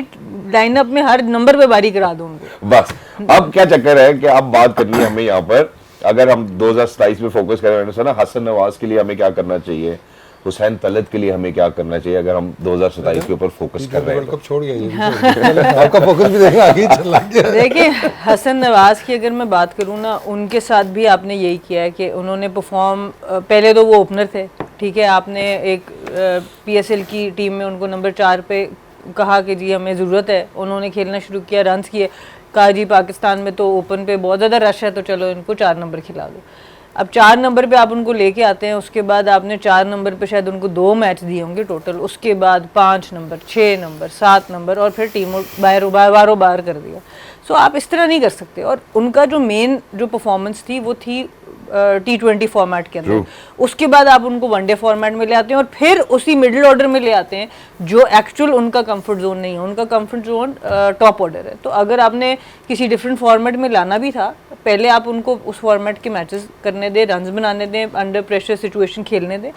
Speaker 2: लाइनअप में हर नंबर पे बारी करा दूं उनको।
Speaker 1: बस अब क्या चक्कर है कि अब बात करनी है हमें यहाँ पर, अगर हम 2027 में फोकस करें, मैंने सुना हसन नवाज के लिए हमें क्या करना चाहिए, हुसैन तलत के लिए हमें क्या करना चाहिए, अगर हम 2027 के ऊपर फोकस कर रहे हैं तो।
Speaker 3: छोड़ गया आपका फोकस भी देखा आगे चल गया।
Speaker 2: देखिए हसन नवाज की अगर मैं बात करूँ ना, उनके साथ भी आपने यही किया है कि उन्होंने परफॉर्म, पहले तो वो ओपनर थे, ठीक है, आपने एक PSL की टीम में उनको नंबर 4 पे कहा कि जी हमें ज़रूरत है, उन्होंने खेलना शुरू किया, रन्स किए, कहा जी पाकिस्तान में तो ओपन पे बहुत ज़्यादा रश है, तो चलो इनको 4 नंबर खिला दो। अब 4 नंबर पे आप उनको लेके आते हैं, उसके बाद आपने 4 नंबर पे शायद उनको 2 मैच दिए होंगे टोटल, उसके बाद 5 नंबर, 6 नंबर, 7 नंबर, और फिर टीम बारो बार कर दिया। सो आप इस तरह नहीं कर सकते। और उनका जो मेन जो परफॉर्मेंस थी वो थी T20 फॉर्मेट के अंदर, उसके बाद आप उनको वनडे फॉर्मेट में ले आते हैं और फिर उसी मिडिल ऑर्डर में ले आते हैं जो एक्चुअल उनका कंफर्ट जोन नहीं है, उनका कंफर्ट जोन टॉप ऑर्डर है। तो अगर आपने किसी डिफरेंट फॉर्मेट में लाना भी था, पहले आप उनको उस फॉर्मेट के मैचेस करने दें, रन्स बनाने दें, अंडर प्रेशर सिचुएशन खेलने दें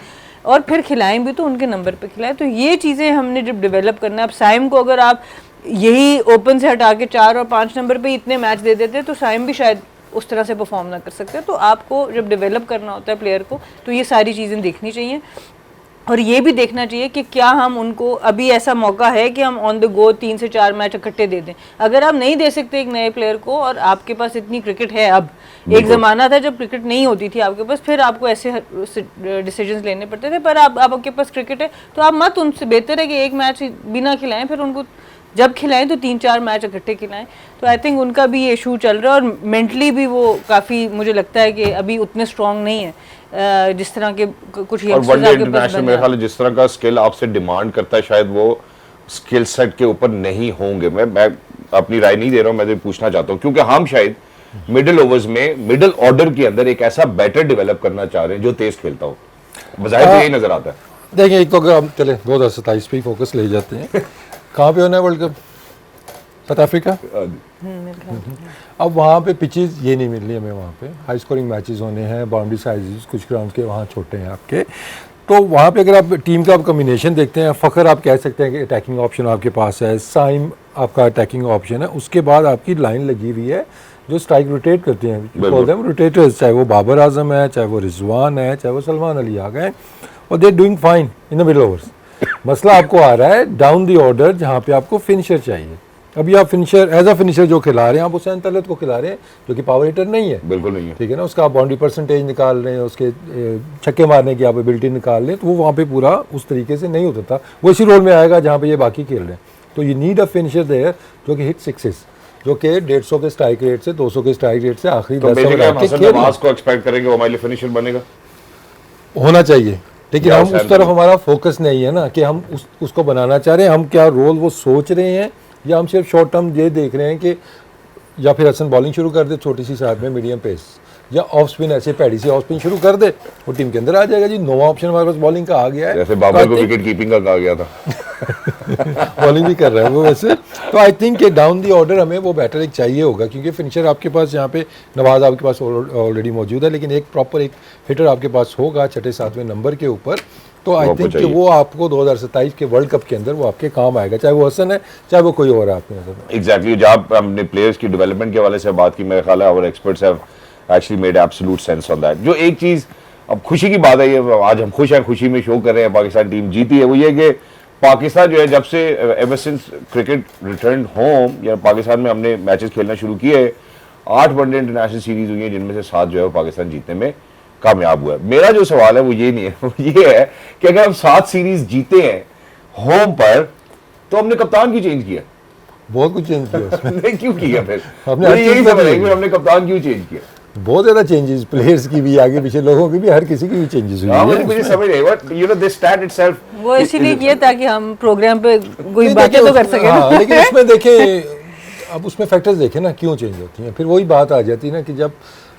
Speaker 2: और फिर खिलाएं भी तो उनके नंबर पे खिलाएं। तो ये चीज़ें हमने जब डेवलप करना है, अब साइम को अगर आप यही ओपन से हटा के 4 और 5 नंबर पे इतने मैच दे देते तो साइम भी शायद उस तरह से परफॉर्म ना कर सकते। तो आपको जब डेवलप करना होता है प्लेयर को तो ये सारी चीज़ें देखनी चाहिए और ये भी देखना चाहिए कि क्या हम उनको अभी ऐसा मौका है कि हम ऑन द गो 3 से 4 मैच इकट्ठे दे दें। अगर आप नहीं दे सकते एक नए प्लेयर को और आपके पास इतनी क्रिकेट है, अब एक ज़माना था जब क्रिकेट नहीं होती थी आपके पास, फिर आपको ऐसे डिसीजंस लेने पड़ते थे, पर अब आपके पास क्रिकेट है तो आप मत, उनसे बेहतर है कि एक मैच बिना खिलाएं, फिर उनको जब खिलाएं तो 3-4 मैच इकट्ठे खिलाएं। तो आई थिंक उनका भी ये इशू चल रहा है और मेंटली भी वो काफ़ी, मुझे लगता है कि अभी उतने स्ट्रॉन्ग नहीं है जिस तरह के कुछ
Speaker 1: और वनडे इंटरनेशनल मेरे ख्याल जिस तरह का स्किल आपसे डिमांड करता है शायद वो स्किल सेट के ऊपर नहीं होंगे। मैं अपनी राय नहीं दे रहा हूँ, मैं तो पूछना चाहता हूँ क्योंकि हम शायद मिडिल ओवर्स में मिडिल ऑर्डर के अंदर एक ऐसा बैटर डेवलप करना चाह रहे हैं जो तेज खेलता हो, बजाय तो यही नजर आता है।
Speaker 3: देखिए, एक तो अगर हम चले 2027 पे ही फोकस ले जाते हैं कहाँ पे होना है वर्ल्ड कप? South Africa. अब वहाँ पे पिचेस ये नहीं मिल रही हमें, वहाँ पे हाई स्कोरिंग मैचेस होने हैं, बाउंड्री साइजेस कुछ ग्राउंड के वहाँ छोटे हैं आपके, तो वहाँ पे अगर आप टीम का आप कम्बिनेशन देखते हैं, फ़खर आप कह सकते हैं कि अटैकिंग ऑप्शन आपके पास है, साइम आपका अटैकिंग ऑप्शन है, उसके बाद आपकी लाइन लगी हुई है जो स्ट्राइक रोटेट करते हैं, रोटेटर्स, चाहे वो बाबर आजम है, चाहे वो रिजवान है, चाहे वो सलमान अली आ गए, और they doing fine in the middle overs. मसला आपको आ रहा है डाउन दी ऑर्डर जहाँ पे आपको फिनिशर चाहिए। अभी आप फिनिशर एज अ फिनिशर जो खिला रहे हैं, आप हुसैन तलत को खिला रहे हैं जो कि पावर हिटर नहीं है,
Speaker 1: बिल्कुल नहीं है,
Speaker 3: ठीक है ना, उसका आप बाउंड्री परसेंटेज निकाल रहे हैं, उसके छक्के मारने की आप एबिलिटी निकाल रहे हैं, तो वो वहाँ पे पूरा उस तरीके से नहीं उतरता, वो इसी रोल में आएगा जहाँ पे ये बाकी खेल रहे हैं। तो you need a finisher there जो कि हिट सिक्सेस, जो कि 150 के स्ट्राइक रेट से 200 के स्ट्राइक रेट से आखिरी 10
Speaker 1: ओवर को एक्सपेक्ट करेंगे वो हमारे लिए फिनिशर बनेगा,
Speaker 3: होना चाहिए। लेकिन हम उस तरफ हमारा फोकस नहीं है ना कि हम उसको बनाना चाह रहे हैं, हम क्या रोल वो सोच रहे हैं, या हम सिर्फ शॉर्ट टर्म ये देख रहे हैं कि या फिर हसन बॉलिंग शुरू कर दे छोटी सी साइड में मीडियम पेस, या ऑफ स्पिन ऐसे पैडी से ऑफ स्पिन शुरू कर दे, वो टीम के अंदर आ जाएगा जी। नोवा ऑप्शन हमारे पास बॉलिंग का आ गया है,
Speaker 1: जैसे बाबर को विकेट कीपिंग का कहा गया था
Speaker 3: बॉलिंग भी कर रहा है वो वैसे। तो आई थिंक कि डाउन दी ऑर्डर हमें वो बैटर एक चाहिए होगा, क्योंकि फिनिशर आपके पास यहाँ पे नवाज आपके पास ऑलरेडी मौजूद है, लेकिन एक प्रॉपर एक हिटर आपके पास होगा 6-7वें नंबर के ऊपर। तो आई थिंक कि वो आपको 2027 के वर्ल्ड कप के अंदर वो आपके काम आएगा, चाहे वो हसन है चाहे वो कोई और है आपके नजर में।
Speaker 1: एग्जैक्टली, जब हमने प्लेयर्स की डेवलपमेंट के हवाले से बात की, मेरे ख्याल है our experts have actually made absolute sense on that. जो एक चीज़ अब खुशी की बात है, ये आज हम खुश हैं, खुशी में शो कर रहे हैं, पाकिस्तान टीम जीती है, वो ये कि पाकिस्तान जो है जब से ever since cricket return home या पाकिस्तान में हमने मैचेस खेलना शुरू किए, 8 वनडे इंटरनेशनल सीरीज हुई है जिनमें से 7 जो है वो पाकिस्तान जीतने में कामयाब हुआ है। मेरा जो सवाल है वो ये नहीं है, वो ये है कि अगर हम 7 सीरीज जीते हैं होम पर तो हमने कप्तान क्यों चेंज किया?
Speaker 3: बहुत कुछ चेंज किया उसमें
Speaker 1: क्यों किया फिर?
Speaker 3: हमने
Speaker 1: यही समझ है कि हमने कप्तान क्यों चेंज किया?
Speaker 3: बहुत ज्यादा चेंजेस, प्लेयर्स की भी, आगे पीछे लोगों की भी, हर किसी की भी चेंजेस हुई है।
Speaker 1: मुझे समझ नहीं, but you know this stat itself
Speaker 2: वो इसीलिए किया ताकि हम प्रोग्राम पे कोई बातें तो कर सके ना।
Speaker 3: लेकिन उसमें देखें, अब उसमें फैक्टर्स देखें ना क्यों चेंज होती हैं, फिर वही बात आ जाती है ना कि जब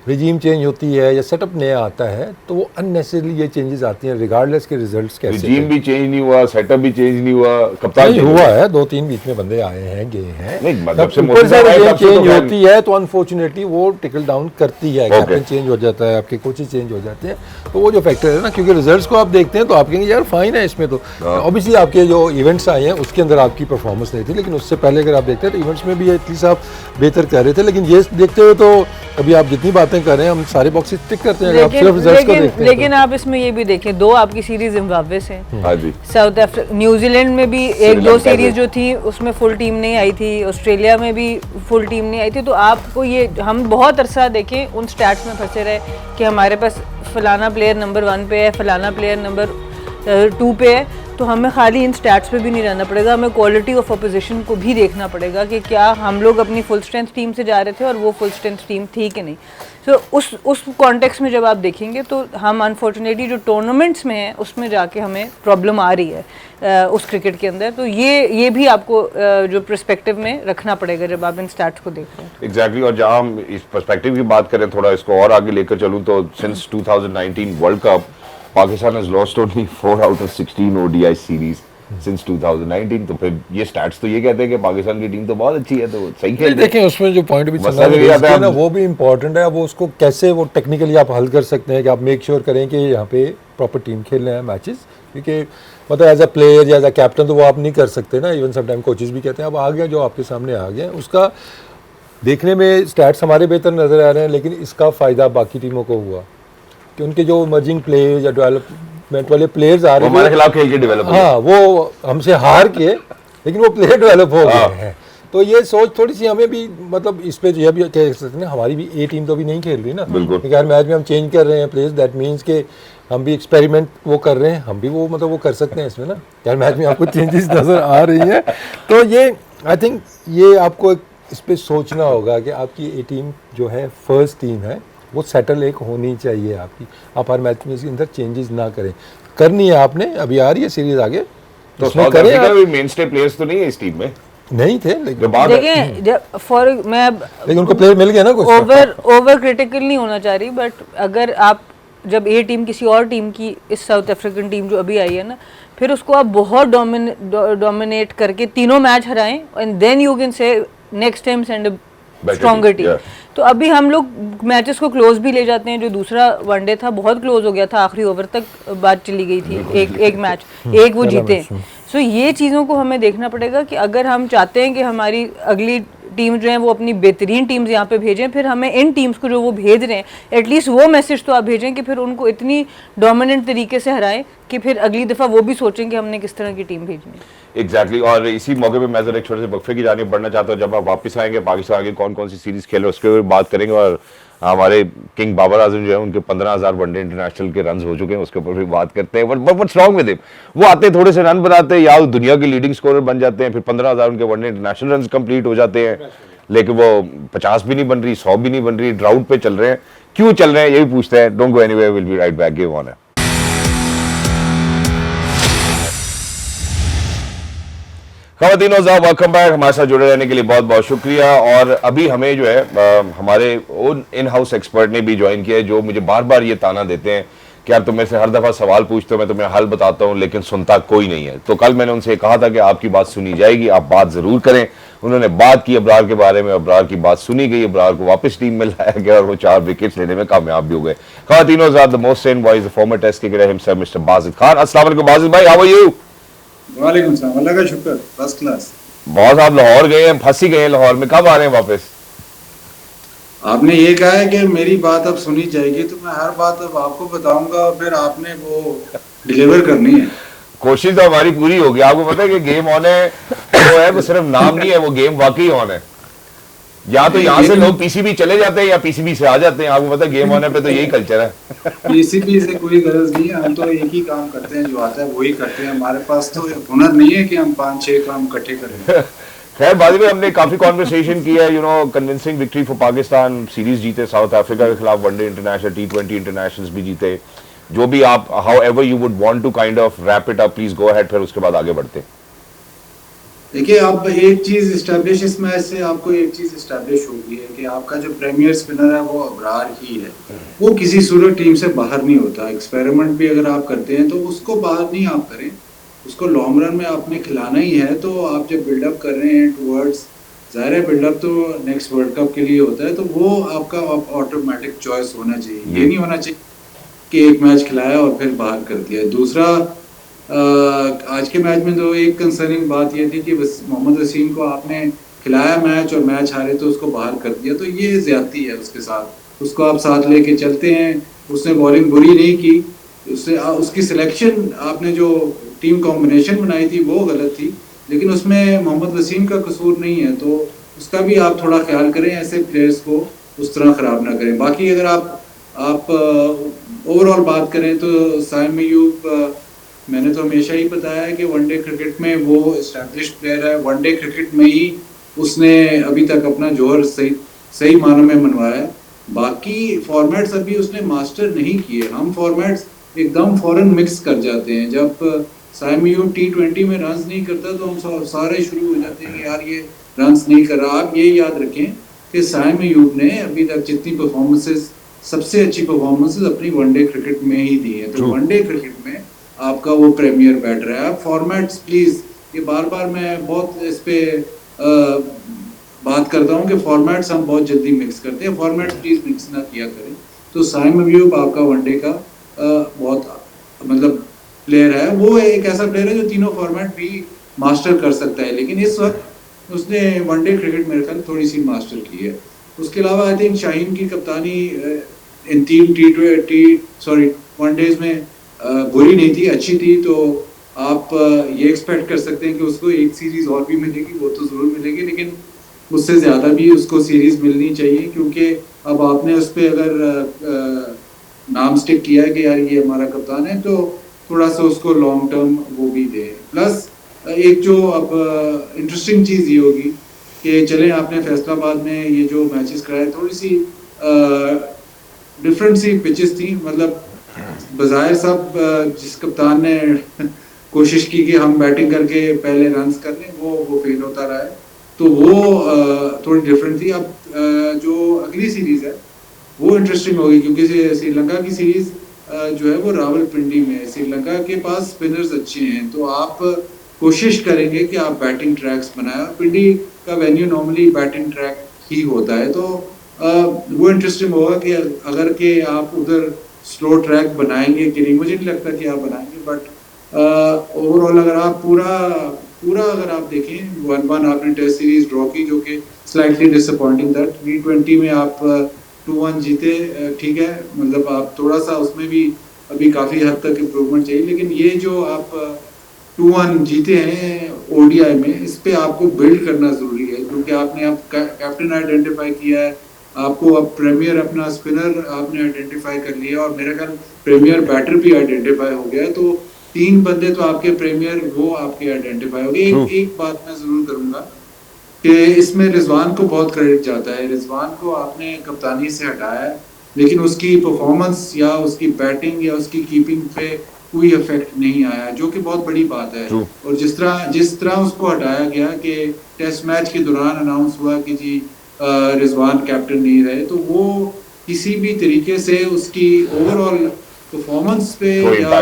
Speaker 3: रिजीम चेंज होती है या सेटअप नया आता है तो वो अननेसेसरली ये चेंजेस आती हैं रिगार्डलेस के रिजल्ट्स कैसे।
Speaker 1: रिजीम भी चेंज नहीं हुआ, सेटअप भी चेंज नहीं हुआ, कप्तान
Speaker 3: हुआ है, 2-3 बीच में बंदे आए हैं गए हैं,
Speaker 1: नहीं मतलब से
Speaker 3: ऊपर से रिजीम चेंज होती है तो अनफॉर्चुनेटली वो टिकल डाउन करती है, कैप्टन चेंज हो जाता है, आपके कोचेस चेंज हो जाते हैं, तो वो जो फैक्टर है ना, क्योंकि रिजल्ट्स को आप देखते हैं तो आप कहेंगे यार फाइन है इसमें, तो ऑब्वियसली आपके जो इवेंट्स आए हैं उसके अंदर आपकी परफॉर्मेंस नहीं थी, लेकिन उससे पहले अगर आप देखते हैं तो इवेंट्स में भी एटलीस्ट आप बेहतर कर रहे थे। लेकिन ये देखते हुए तो अभी आप जितनी बातें कर रहे हैं हम सारे बॉक्सेस टिक करते हैं, आप सिर्फ रिजल्ट्स को देखते हैं।
Speaker 2: लेकिन आप इसमें ये भी देखें, 2 आपकी सीरीज जिम्बाब्वे से,
Speaker 1: हाँ जी,
Speaker 2: साउथ अफ्रीका, न्यूजीलैंड में भी 1-2 सीरीज जो थी उसमें फुल टीम नहीं आई थी, ऑस्ट्रेलिया में भी फुल टीम नहीं आई थी। तो आपको ये, हम बहुत अरसा देखें उन स्टैट्स में फंसे रहे कि हमारे पास फलाना प्लेयर नंबर 1 पे है, फलाना प्लेयर नंबर 2 पे है, तो हमें खाली इन स्टैट्स पे भी नहीं रहना पड़ेगा, हमें क्वालिटी ऑफ अपोजिशन को भी देखना पड़ेगा कि क्या हम लोग अपनी फुल स्ट्रेंथ टीम से जा रहे थे और वो फुल स्ट्रेंथ टीम थी कि नहीं। तो उस कॉन्टेक्स्ट में जब आप देखेंगे तो हम अनफॉर्चुनेटली जो टूर्नामेंट्स में हैं उसमें जाके हमें प्रॉब्लम आ रही है उस क्रिकेट के अंदर। तो ये भी आपको जो पर्सपेक्टिव में रखना पड़ेगा जब आप इन स्टैट्स को देख रहे हैं।
Speaker 1: एग्जैक्टली और जहां हम इस पर्सपेक्टिव की बात करें, थोड़ा इसको और आगे लेकर चलूं तो since 2019 world cup Pakistan has lost only 4 out of 16 ODI series since 2019। तो फिर ये स्टैट्स तो ये कहते हैं कि पाकिस्तान की टीम तो बहुत अच्छी है, तो सही खेल रही है।
Speaker 3: देखें उसमें जो पॉइंट भी
Speaker 1: मसला ये आता है
Speaker 3: ना वो भी इम्पोर्टेंट है। अब वो उसको कैसे वो टेक्निकली आप हल कर सकते हैं कि आप मेक श्योर करें कि यहाँ पे प्रॉपर टीम खेल रहे हैं मैचेस, क्योंकि मतलब एज अ प्लेयर या एज अ कैप्टन तो वो आप नहीं कर सकते ना। इवन समटाइम कोचेस भी कहते हैं अब आ गया जो आपके सामने आ गया, उसका देखने में स्टैट्स हमारे बेहतर नज़र आ रहे हैं, लेकिन इसका फ़ायदा बाकी टीमों को हुआ कि उनके जो इमर्जिंग प्लेयर्स या डेवलपमेंट वाले प्लेयर्स आ रहे हैं
Speaker 1: हमारे खिलाफ खेल के डेवलप हो
Speaker 3: हाँ वो हमसे हार के लेकिन वो प्लेयर डेवलप हो गए हैं। तो ये सोच थोड़ी सी हमें भी मतलब इस पे यह भी कह सकते हैं हमारी भी ए टीम तो भी नहीं खेल रही ना, क्योंकि हर मैच में हम चेंज कर रहे हैं प्लेयर्स। दैट मीन्स के हम भी एक्सपेरिमेंट वो कर रहे हैं, हम भी वो मतलब वो कर सकते हैं इसमें ना, हर मैच में आपको चेंजेस नज़र आ रही हैं। तो ये आई थिंक ये आपको इस पर सोचना होगा कि आपकी ए टीम जो है फर्स्ट टीम है वो सेटल एक होनी चाहिए आपकी। आप हर मैच में इसके अंदर चेंजेस ना करें, करनी है आपने, अभी आ रही है सीरीज आगे
Speaker 1: तो
Speaker 3: उसमें
Speaker 1: साउथ
Speaker 3: करें
Speaker 1: अफ्रीका
Speaker 3: आप।
Speaker 1: में मेनस्टे प्लेयर्स तो नहीं है इस टीम में,
Speaker 3: नहीं थे लेकिन
Speaker 1: जो बात
Speaker 2: देखिए
Speaker 3: लेकिन उनको प्लेयर मिल गया ना कुछ
Speaker 2: ओवर क्रिटिकल नहीं होना चाह रही, बट अगर आप जब ए टीम किसी और टीम की इस साउथ अफ्रीकन टीम जो अभी आई है ना, फिर उसको आप बहुत डोमिनेट करके तीनों मैच हराएं and then you can say next time send a stronger team. तो अभी हम लोग मैचेस को क्लोज भी ले जाते हैं। जो दूसरा वनडे था बहुत क्लोज हो गया था, आखिरी ओवर तक बात चली गई थी, एक मैच एक वो जीते। सो ये चीज़ों को हमें देखना पड़ेगा कि अगर हम चाहते हैं कि हमारी अगली टीम जो है वो अपनी बेहतरीन टीम्स यहाँ पे भेजें, फिर हमें इन टीम्स को जो वो भेज रहे हैं एटलीस्ट वो मैसेज तो आप भेजें कि फिर उनको इतनी डोमिनेंट तरीके से हराएं कि फिर अगली दफ़ा वो भी सोचें कि हमने किस तरह की टीम भेजनी है।
Speaker 1: एग्जैक्टली और इसी मौके पे मैं जरा एक छोटे से वक्फे की जानिब बढ़ना चाहता हूँ। जब आप वापस आएंगे पाकिस्तान की कौन कौन सी सीरीज खेले उसके ऊपर बात करेंगे, और हमारे किंग बाबर आजम जो है उनके 15,000 वनडे इंटरनेशनल के रन हो चुके हैं, उसके ऊपर भी बात करते हैं। But what's wrong with him, वो आते हैं थोड़े से रन बनाते हैं या दुनिया के लीडिंग स्कोरर बन जाते हैं, फिर 15,000 उनके वनडे इंटरनेशनल रन कंप्लीट हो जाते हैं, लेकिन वो 50 भी नहीं बन रही, 100 भी नहीं बन रही, ड्राउट पे चल रहे हैं। क्यों चल रहे हैं ये भी पूछते हैं। Don't go anywhere, will be right back, give on है। ख़वातीन और साहब वेलकम बैक, हमारे साथ जुड़े रहने के लिए बहुत बहुत शुक्रिया। और अभी हमें जो है हमारे ओन इन हाउस एक्सपर्ट ने भी ज्वाइन किया है, जो मुझे बार बार ये ताना देते हैं कि यार तुम मेरे से हर दफ़ा सवाल पूछते हो, मैं तुम्हें हल बताता हूँ लेकिन सुनता कोई नहीं है। तो कल मैंने उनसे कहा था कि आपकी बात सुनी जाएगी, आप बात ज़रूर करें। उन्होंने बात की अबरार के बारे में, अबरार की बात सुनी गई, अबरार को वापस टीम में लाया गया और वो 4 विकेट्स लेने में कामयाब भी हो गए। ख़वातीन और साहब, the most saint voice the former test cricketer himself mister Bajid Khan. अस्सलाम वालेकुम बाजिद भाई, हाउ आर यू?
Speaker 4: वालेकुम सलाम, अल्लाह का शुक्र, फर्स्ट क्लास।
Speaker 1: बहुत आप लाहौर गए हैं, फंस ही गए हैं लाहौर में, कब आ रहे हैं वापस?
Speaker 4: आपने ये कहा है कि मेरी बात अब सुनी जाएगी, तो मैं हर बात अब आपको बताऊंगा, फिर आपने वो डिलीवर करनी है।
Speaker 1: कोशिश तो हमारी पूरी होगी। आपको पता है कि गेम ऑन है वो है, वो सिर्फ नाम नहीं है, वो गेम वाकई ऑन है। या तो यहाँ से लोग पीसीबी चले जाते हैं या पीसीबी से आ जाते हैं। आपको पता है गेम ऑन है पे तो यही कल्चर है।
Speaker 4: पीसीबी से कोई गरज नहीं है, हम तो एक ही काम करते हैं, जो आता है वही करते हैं। हमारे पास तो हुनर नहीं है कि हम 5-6 काम इकट्ठे करें।
Speaker 1: खैर बाजी में हमने काफी कॉन्वर्सेशन किया है, you know, convincing victory for Pakistan, series जीते साउथ अफ्रीका के खिलाफ, वनडे इंटरनेशनल, T20 इंटरनेशनल्स भी जीते। जो भी आप however you would want to kind of wrap it up, please go ahead, फिर उसके बाद आगे बढ़ते।
Speaker 4: देखिए, अब एक चीज इस्टेब्लिश इस मैच से आपको एक चीज इस्टेब्लिश होगी है कि आपका जो प्रीमियर स्पिनर है वो अबरार ही है। वो किसी सूरत टीम से बाहर नहीं होता। एक्सपेरिमेंट भी अगर आप करते हैं तो उसको बाहर नहीं आप करें, उसको लॉन्ग रन में आपने खिलाना ही है। तो आप जब बिल्डअप कर रहे हैं टूवर्ड्स, ज़ाहिर है बिल्डअप तो नेक्स्ट वर्ल्ड कप के लिए होता है, तो वो आपका ऑटोमेटिक चॉइस होना चाहिए। ये नहीं होना चाहिए कि एक मैच खिलाया और फिर बाहर कर दिया। दूसरा, आज के मैच में तो एक कंसर्निंग बात ये थी कि मोहम्मद वसीम को आपने खिलाया मैच और मैच हारे तो उसको बाहर कर दिया, तो ये ज्यादती है उसके साथ। उसको आप साथ लेके चलते हैं, उसने बॉलिंग बुरी नहीं की, उसकी सिलेक्शन आपने जो टीम कॉम्बिनेशन बनाई थी वो गलत थी, लेकिन उसमें मोहम्मद वसीम का कसूर नहीं है। तो उसका भी आप थोड़ा ख्याल करें, ऐसे प्लेयर्स को उस तरह ख़राब ना करें। बाकी अगर आप ओवरऑल बात करें तो साइम अयूब मैंने तो हमेशा ही बताया है कि वनडे क्रिकेट में वो एस्टैब्लिश्ड प्लेयर है, वनडे क्रिकेट में ही उसने अभी तक अपना जोहर सही सही मानों में मनवाया है। बाकी फॉर्मेट्स अभी उसने मास्टर नहीं किए। हम फॉर्मेट्स एकदम फौरन मिक्स कर जाते हैं। जब साइम अयूब T20 में रन्स नहीं करता तो हम सारे शुरू हो जाते हैं कि यार ये रन्स नहीं कर रहा। आप ये याद रखें कि साइम अयूब ने अभी तक जितनी परफॉर्मेंसेस, सबसे अच्छी परफॉर्मेंसेस अपनी वनडे क्रिकेट में ही दी है। तो वनडे क्रिकेट में आपका वो प्रीमियर बैटर है। आप फॉर्मेट्स प्लीज, ये बार बार मैं बहुत इस पे बात करता हूँ कि फॉर्मेट्स हम बहुत जल्दी मिक्स करते हैं। फॉर्मेट्स प्लीज मिक्स ना किया करें। तो साइम अयूब आपका वनडे का बहुत मतलब प्लेयर है। वो एक ऐसा प्लेयर है जो तीनों फॉर्मेट भी मास्टर कर सकता है, लेकिन इस वक्त उसने वनडे क्रिकेट मेरे ख्याल थोड़ी सी मास्टर की है। उसके अलावा आई थिंक शाहीन की कप्तानी इन तीन वनडेज में बुरी नहीं थी, अच्छी थी। तो आप ये एक्सपेक्ट कर सकते हैं कि उसको एक सीरीज और भी मिलेगी, वो तो जरूर मिलेगी, लेकिन उससे ज्यादा भी उसको सीरीज मिलनी चाहिए, क्योंकि अब आपने उस पर अगर नाम स्टिक किया है कि यार ये हमारा कप्तान है, तो थोड़ा सा उसको लॉन्ग टर्म वो भी दे। प्लस एक जो अब इंटरेस्टिंग चीज ये होगी कि चले आपने फैसलाबाद में ये जो मैचेस कराए, थोड़ी सी डिफरेंट सी पिचेस थी। मतलब बजाय सब जिस कप्तान ने कोशिश की कि हम बैटिंग करके पहले रन्स कर लें, वो फेल होता रहा है। तो वो थोड़ी डिफरेंट थी। अब जो अगली सीरीज है वो इंटरेस्टिंग होगी, क्योंकि श्रीलंका की सीरीज जो है वो रावलपिंडी में है। श्रीलंका के पास स्पिनर्स अच्छे हैं, तो आप कोशिश करेंगे कि आप बैटिंग ट्रैक्स बनाए। पिंडी का वेन्यू नॉर्मली बैटिंग ट्रैक ही होता है, तो वो इंटरेस्टिंग होगा कि अगर के आप उधर स्लो ट्रैक बनाएंगे कि नहीं। मुझे नहीं लगता कि आप बनाएंगे, बट ओवरऑल अगर आप पूरा अगर आप देखें 1-1 आपने टेस्ट सीरीज ड्रॉ की, जो कि स्लाइटली डिसअपॉइंटिंग था। T20 में आप 2-1 जीते, ठीक है, मतलब आप थोड़ा सा उसमें भी अभी काफ़ी हद तक इम्प्रूवमेंट चाहिए, लेकिन ये जो आप 2-1 जीते हैं ODI में, इस पे आपको बिल्ड करना ज़रूरी है, क्योंकि आपने अब कैप्टन आइडेंटिफाई किया है, आपको अब प्रीमियर अपना स्पिनर आपने आइडेंटिफाई कर लिया, और मेरा ख्याल प्रीमियर बैटर भी आइडेंटिफाई हो गया है। तो 3 बंदे तो आपके प्रीमियर वो आपके आइडेंटिफाई हो गए। एक बात मैं ज़रूर करूँगा कि इसमें रिजवान को बहुत क्रेडिट जाता है। रिजवान को आपने कप्तानी से हटाया है, लेकिन उसकी परफॉर्मेंस या उसकी बैटिंग या उसकी कीपिंग पे कोई इफेक्ट नहीं आया, जो कि बहुत बड़ी बात है। और जिस तरह उसको हटाया गया कि टेस्ट मैच के दौरान अनाउंस हुआ कि जी रिजवान कैप्टन नहीं रहे, तो वो किसी भी तरीके से उसकी ओवरऑल परफॉर्मेंस पे या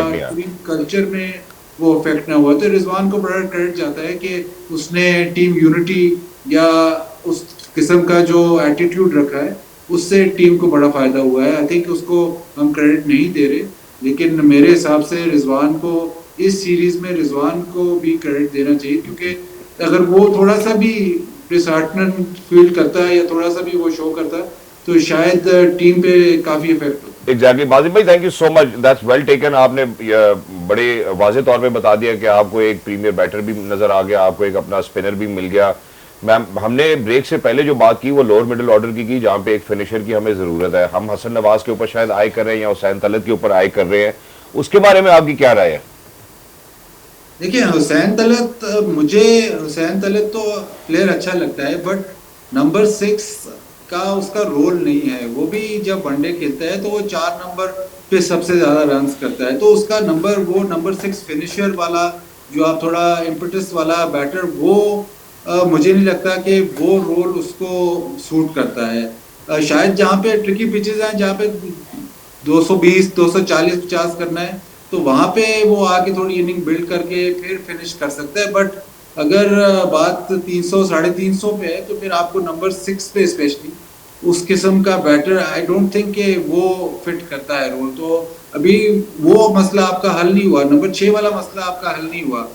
Speaker 4: कल्चर में वो इफेक्ट ना हुआ। तो रिजवान को बड़ा क्रेडिट जाता है कि उसने टीम यूनिटी या उस किस्म का जो एटीट्यूड रखा है, उससे टीम को बड़ा फायदा हुआ है। आई थिंक उसको हम क्रेडिट नहीं दे रहे, लेकिन मेरे हिसाब से रिजवान को इस सीरीज में रिजवान को भी क्रेडिट देना चाहिए, क्योंकि अगर वो थोड़ा सा भी डिसहार्टमेंट फील करता है या थोड़ा सा भी वो शो करता है, तो शायद टीम पे काफी इफेक्ट होता है।
Speaker 1: एग्जैक्टली बाजिम भाई, thank you so much, that's well taken. आपने बड़े वाजे तौर पे बता दिया कि आपको एक प्रीमियर बैटर भी नजर आ गया, आपको एक अपना स्पिनर भी मिल गया। मैम, हमने ब्रेक से पहले जो बात की वो लोअर मिडिल ऑर्डर की जहाँ पे एक फिनिशर की हमें जरूरत है। हम हसन नवाज के ऊपर शायद आई कर रहे हैं या हुसैन तलत के ऊपर आई कर रहे हैं, उसके बारे में आपकी क्या राय है?
Speaker 4: देखिए हुसैन तलत तो प्लेयर अच्छा लगता है, बट नंबर 6 का उसका रोल नहीं है। वो भी जब वनडे खेलता है तो वो 4 नंबर पे सबसे ज्यादा रन्स करता है, तो उसका नंबर 6 फिनिशर वाला जो आप थोड़ा इम्पेटस वाला बैटर, वो मुझे नहीं लगता कि वो रोल उसको सूट करता है। शायद जहाँ पे ट्रिकी पिचेस हैं, जहाँ पे 220 240 50 करना है, तो वहां पे वो आके थोड़ी इनिंग बिल्ड करके फिर फिनिश कर सकता है। बट अगर बात 300 350 पे है, तो फिर आपको नंबर 6 पे स्पेशली उस किस्म का बैटर आई डोंट थिंक कि वो फिट करता है रोल। तो अभी वो मसला आपका हल नहीं हुआ, नंबर 6 वाला मसला आपका हल नहीं हुआ।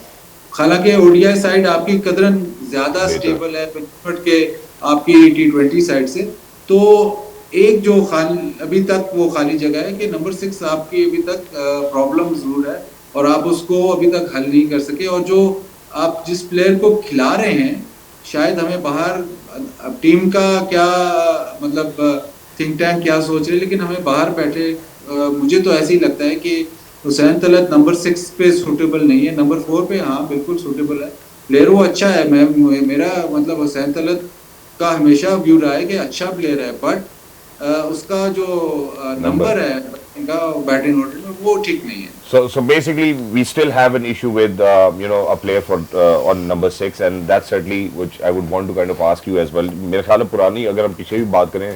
Speaker 4: हालांकि ODI साइड आपकी कदरन ज्यादा स्टेबल है के आपकी T20 साइड से, तो एक जो अभी तक वो खाली जगह है कि नंबर 6 आपकी अभी तक प्रॉब्लम जरूर है, और आप उसको अभी तक हल नहीं कर सके। और जो आप जिस प्लेयर को खिला रहे हैं, शायद हमें बाहर टीम का क्या मतलब थिंक टैंक क्या सोच रहे हैं, लेकिन हमें बाहर बैठे मुझे तो ऐसे ही लगता है कि हुसैन तलत नंबर 6 पे सूटेबल नहीं है, नंबर 4 पे हाँ बिल्कुल सूटेबल है, प्लेयर वो अच्छा है। मेरा मतलब हुसैन तलत का हमेशा व्यू रहा है कि अच्छा प्लेयर है, बट उसका जो नंबर है इनका बैटिंग ऑर्डर में वो ठीक नहीं है।
Speaker 1: So basically, we still have an issue with a player for on number 6, and that's certainly which I would want to kind of ask you as well. मेरे ख्याल में पुरानी अगर हम पीछे भी बात करें,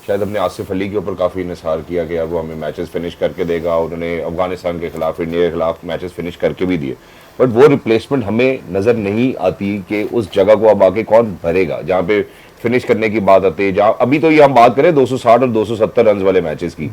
Speaker 1: शायद हमने आसिफ अली के ऊपर काफ़ी इंतजार किया कि अब वो हमें मैचेस फिनिश करके देगा। उन्होंने अफगानिस्तान के खिलाफ, इंडिया के खिलाफ मैचेस फिनिश करके भी दिए, बट वो रिप्लेसमेंट हमें नज़र नहीं आती कि उस जगह को अब आके कौन भरेगा जहाँ पे फिनिश करने की बात आती है। जहाँ अभी तो ये हम बात करें 260 और 270 रन वाले मैचेस की,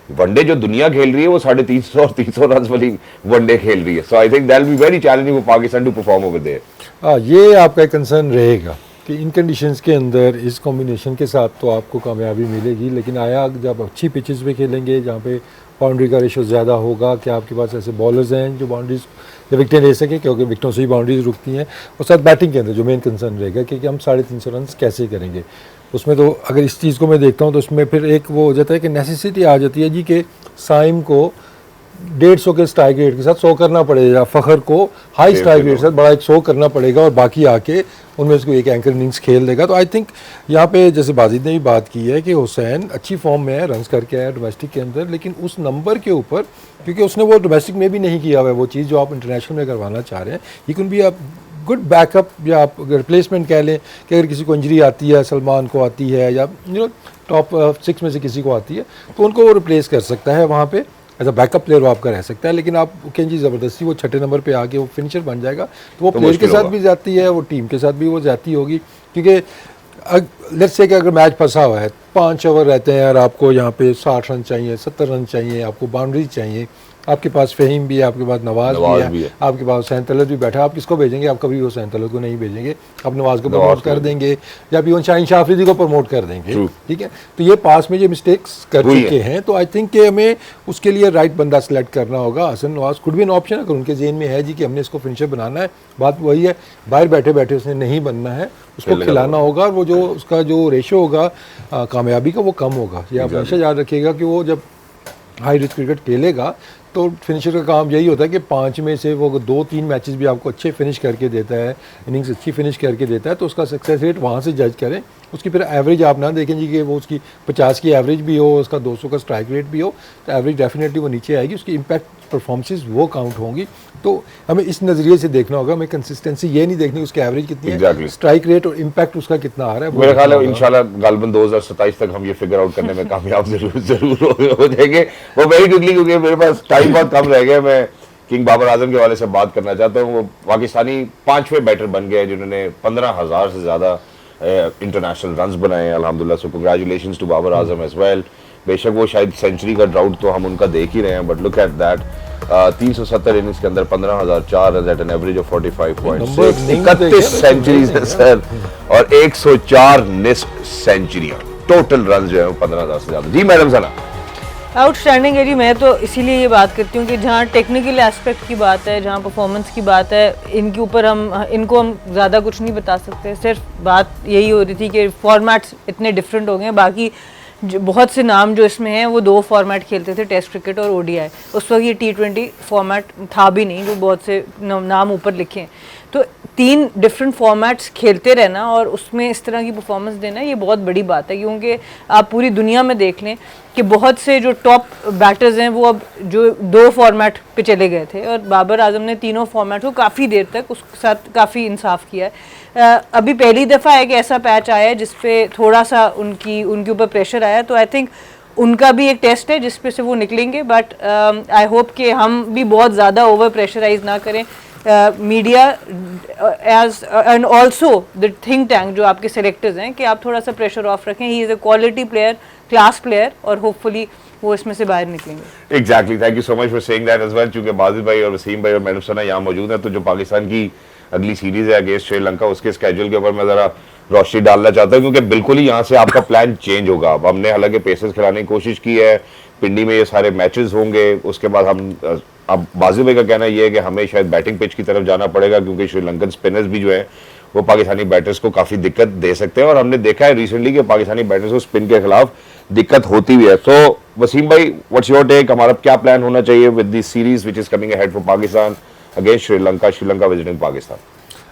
Speaker 1: वनडे जो दुनिया खेल रही है वो 350 और 300 रन वाली वनडे खेल रही है। So I think that will be very challenging for Pakistan to perform over there.
Speaker 3: ये आपका एक कंसर्न रहेगा कि इन कंडीशंस के अंदर इस कॉम्बिनेशन के साथ तो आपको कामयाबी मिलेगी, लेकिन आया जब अच्छी पिचेस पे खेलेंगे जहाँ पे बाउंड्री का रेशो ज़्यादा होगा, कि आपके पास ऐसे बॉलर्स हैं जो बाउंड्रीज या विकटें ले सकें, क्योंकि विकटों से ही बाउंड्रीज रुकती हैं। और साथ बैटिंग के अंदर जो मेन कंसर्न रहेगा कि हम 350 रन कैसे करेंगे, उसमें तो अगर इस चीज़ को मैं देखता हूँ तो उसमें फिर एक वो हो जाता है कि नेसेसिटी आ जाती है जी कि साइम को 150 के स्ट्राइक रेट के साथ 100 करना पड़ेगा, फ़खर को हाई स्ट्राइक रेट के साथ बड़ा एक 100 करना पड़ेगा, और बाकी आके उनमें उसको एक एंकर इनिंग्स खेल देगा। तो आई थिंक यहाँ पे जैसे बाजिद ने भी बात की है कि हुसैन अच्छी फॉर्म में है, रन्स करके आया डोमेस्टिक के अंदर, लेकिन उस नंबर के ऊपर क्योंकि उसने वो डोमेस्टिक में भी नहीं किया हुआ है वो चीज़ जो आप इंटरनेशनल में करवाना चाह रहे हैं, ये कुन भी आप गुड बैकअप या आप रिप्लेसमेंट कह लें कि अगर किसी को इंजरी आती है, सलमान को आती है या टॉप 6 में से किसी को आती है, तो उनको वो रिप्लेस कर सकता है वहाँ पे एज अ बैकअप प्लेयर वो आपका रह सकता है। लेकिन आप केंजी ज़बरदस्ती वो 6ठे नंबर पे आके वो फिनिशर बन जाएगा, तो वो प्लेयर के साथ भी जाती है, वो टीम के साथ भी वो जाती होगी। क्योंकि लेट्स से कि अगर मैच फंसा हुआ है, 5 ओवर रहते हैं और आपको यहाँ पे 60 रन चाहिए, 70 रन चाहिए, आपको बाउंड्रीज चाहिए, आपके पास फ़हीम भी है, आपके पास नवाज भी है, आपके पास हुसैन तलत भी बैठा है, आप किसको भेजेंगे? आप कभी हुसैन तलत को नहीं भेजेंगे, आप नवाज को प्रमोट कर देंगे या भी शाहीन शाह अफरीदी को प्रमोट कर देंगे। ठीक है, तो ये पास में ये मिस्टेक्स कर चुके हैं, तो आई थिंक कि हमें उसके लिए राइट बंदा सेलेक्ट करना होगा। हसन नवाज कुड भी एन ऑप्शन अगर उनके जेन में है जी कि हमने इसको फिनिशर बनाना है, बात वही है, बाहर बैठे बैठे उसने नहीं बनना है, उसको खिलाना होगा, और वो जो उसका जो रेशो होगा कामयाबी का वो कम होगा। ये आप हमेशा याद रखिएगा कि वो जब हाई रिस्क क्रिकेट खेलेगा तो फिनिशर का काम यही होता है कि 5 में से वो 2-3 मैचेस भी आपको अच्छे फिनिश करके देता है, इनिंग्स अच्छी फिनिश करके देता है, तो उसका सक्सेस रेट वहाँ से जज करें। उसकी फिर एवरेज आप ना देखें जी कि वो उसकी 50 की एवरेज भी हो, उसका 200 का स्ट्राइक रेट भी हो, तो एवरेज डेफिनेटली वो नीचे आएगी, उसकी इम्पैक्ट परफॉर्मेंसेस वो काउंट होंगी। तो हमें इस नज़रिए से देखना होगा, हमें कंसिस्टेंसी ये नहीं देखनी उसकी एवरेज कितनी है, स्ट्राइक रेट और इम्पैक्ट उसका कितना आ रहा है।
Speaker 1: मेरा ख्याल है इंशाल्लाह गालिबन 2027 तक हम ये फिगर आउट करने में कामयाब जरूर हो जाएंगे, वो वेरी क्विकली, क्योंकि मेरे पास टाइम बहुत कम रह गया। मैं किंग बाबर आजम के हवाले से बात करना चाहता हूँ। वो पाकिस्तानी 5वें बैटर बन गए जिन्होंने 15,000 से ज़्यादा इंटरनेशनल रन्स बनाए हैं अल्हम्दुलिल्लाह। So congratulations to Babar Azam as well. बेशक वो शायद सेंचुरी का ड्राउट तो हम उनका देख ही रहे हैं, but look at that, 370 innings के अंदर 15,004 run at an average of 45.6, 31 centuries है सर, और 104 निस्फ सेंचुरियां, टोटल रन जो है वो 15,000 से ज्यादा। जी मैडम सना।
Speaker 2: आउटस्टैंडिंग है जी। मैं तो इसीलिए ये बात करती हूँ कि जहाँ टेक्निकल एस्पेक्ट की बात है, जहाँ परफॉर्मेंस की बात है, इनके ऊपर इनको हम ज़्यादा कुछ नहीं बता सकते। सिर्फ बात यही हो रही थी कि फॉर्मेट्स इतने डिफरेंट हो गए। बाकी बहुत से नाम जो इसमें हैं वो 2 फॉर्मेट खेलते थे, टेस्ट क्रिकेट और ओडीआई। उस वक्त ये T20 फॉर्मेट था भी नहीं, जो बहुत से नाम ऊपर लिखे हैं। तो 3 डिफरेंट फॉर्मेट्स खेलते रहना और उसमें इस तरह की परफॉर्मेंस देना, ये बहुत बड़ी बात है। क्योंकि आप पूरी दुनिया में देख लें कि बहुत से जो टॉप बैटर्स हैं वो अब जो 2 फॉर्मेट पे चले गए थे, और बाबर आजम ने तीनों फॉर्मेट को काफ़ी देर तक उसके साथ काफ़ी इंसाफ किया है। अभी पहली दफ़ा है कि ऐसा पैच आया है जिस पे थोड़ा सा उनके ऊपर प्रेशर आया, तो आई थिंक उनका भी एक टेस्ट है जिस पे से वो निकलेंगे। बट आई होप कि हम भी बहुत ज़्यादा ओवर प्रेशराइज ना करें media as and also the think tank जो आपके सेलेक्टर्स हैं, कि आप थोड़ा सा प्रेशर ऑफ रखें। He is a quality player, class player, और होपफुली वो इसमें से बाहर निकलेंगे।
Speaker 1: Exactly, thank you so much for saying that as well. चूंकि बाजिद भाई और वसीम भाई और मैडम सना यहाँ मौजूद हैं, तो जो पाकिस्तान की अगली सीरीज है अगेंस्ट श्रीलंका, उसके स्केड्यूल के ऊपर मैं ज़रा रोशनी डालना चाहता हूँ, क्योंकि बिल्कुल ही यहाँ से आपका प्लान चेंज होगा। अब हमने हालांकि पेसर्स खिलाने की कोशिश की है, पिंडी में ये सारे मैचेस होंगे, उसके बाद हम अब बाजिद भाई का कहना ये है कि हमें शायद बैटिंग पिच की तरफ जाना पड़ेगा, क्योंकि श्रीलंकन स्पिनर्स भी जो है वो पाकिस्तानी बैटर्स को काफ़ी दिक्कत दे सकते हैं, और हमने देखा है रिसेंटली कि पाकिस्तानी बैटर्स को स्पिन के खिलाफ दिक्कत होती भी है। तो वसीम भाई, व्हाट्स योर टेक? हमारा क्या प्लान होना चाहिए with this series which is coming ahead for Pakistan against Sri Lanka visiting Pakistan?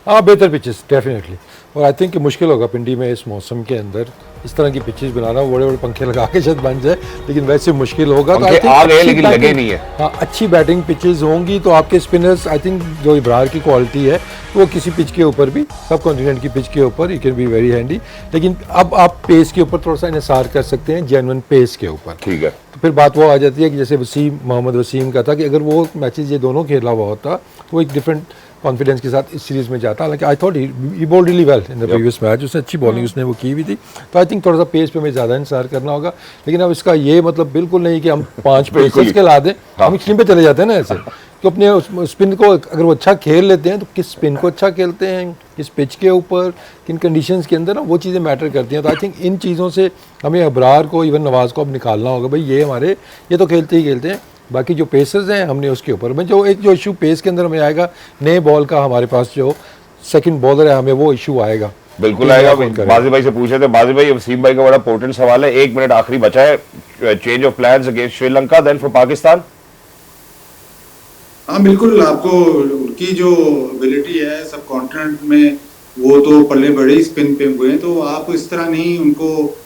Speaker 3: हाँ, बेहतर पिचेस डेफिनेटली। और आई थिंक कि मुश्किल होगा पिंडी में इस मौसम के अंदर इस तरह की पिचेस बनाना। बड़े बड़े पंखे लगा के शायद बन जाए, लेकिन वैसे मुश्किल होगा। तो
Speaker 1: पंखे
Speaker 3: I think
Speaker 1: आ गए
Speaker 3: अच्छी
Speaker 1: लेकिन लगे
Speaker 3: बैटिंग-
Speaker 1: नहीं है।
Speaker 3: हाँ, अच्छी बैटिंग पिचेस होंगी तो आपके स्पिनर्स, आई थिंक जो इब्रार की क्वालिटी है वो किसी पिच के ऊपर भी, सब कॉन्टिनेंट की पिच के ऊपर you can be very handy. लेकिन अब आप पेस के ऊपर थोड़ा सा इन्हिसार कर सकते हैं, जेन्युइन पेस के ऊपर।
Speaker 1: ठीक है।
Speaker 3: तो फिर बात वो आ जाती है कि जैसे मोहम्मद वसीम का था कि अगर वो मैचेस ये दोनों खेला हुआ होता तो वो एक डिफरेंट कॉन्फिडेंस के साथ इस सीरीज में जाता। हालांकि I thought he bowled really well in the previous match, उसने अच्छी बॉलिंग उसने वो की हुई थी। तो आई थिंक थोड़ा सा पेस पे हमें ज़्यादा इंतजार करना होगा। लेकिन अब इसका ये मतलब बिल्कुल नहीं कि हम 5
Speaker 1: बिल्कुल
Speaker 3: पेसर्स के ला दें, हम एक्सट्रीम पे चले जाते हैं ना ऐसे। तो अपने स्पिन को अगर वो अच्छा खेल लेते हैं तो किस स्पिन को अच्छा खेलते हैं, किस पिच के ऊपर, किन कंडीशंस के अंदर ना, वो चीज़ें मैटर करती हैं। तो आई थिंक इन चीज़ों से हमें अबरार को, इवन नवाज़ को अब निकालना होगा। भाई ये हमारे, ये तो खेलते ही खेलते हैं, बाकी जो पेसर्स हैं हमने उसके ऊपर में जो इशू पेस के अंदर हमें आएगा, नए बॉल का हमारे पास जो सेकंड बॉलर है हमें वो इशू आएगा।
Speaker 1: बिल्कुल
Speaker 3: कि
Speaker 1: आएगा।
Speaker 3: कौन करेगा।
Speaker 1: बाजी भाई से पूछे थे, बाजी भाई वसीम भाई का बड़ा पोर्टेंट सवाल है, 1 मिनट आखिरी बचा है। Change of plans against Sri Lanka then for Pakistan?
Speaker 4: हाँ बिल्कुल, आपको उनकी जो एबिलिटी है सब कॉन्टिनेंट में, वो तो पल्ले बड़े ही स्पिन पे हुए हैं, तो आप इस तरह नहीं उनको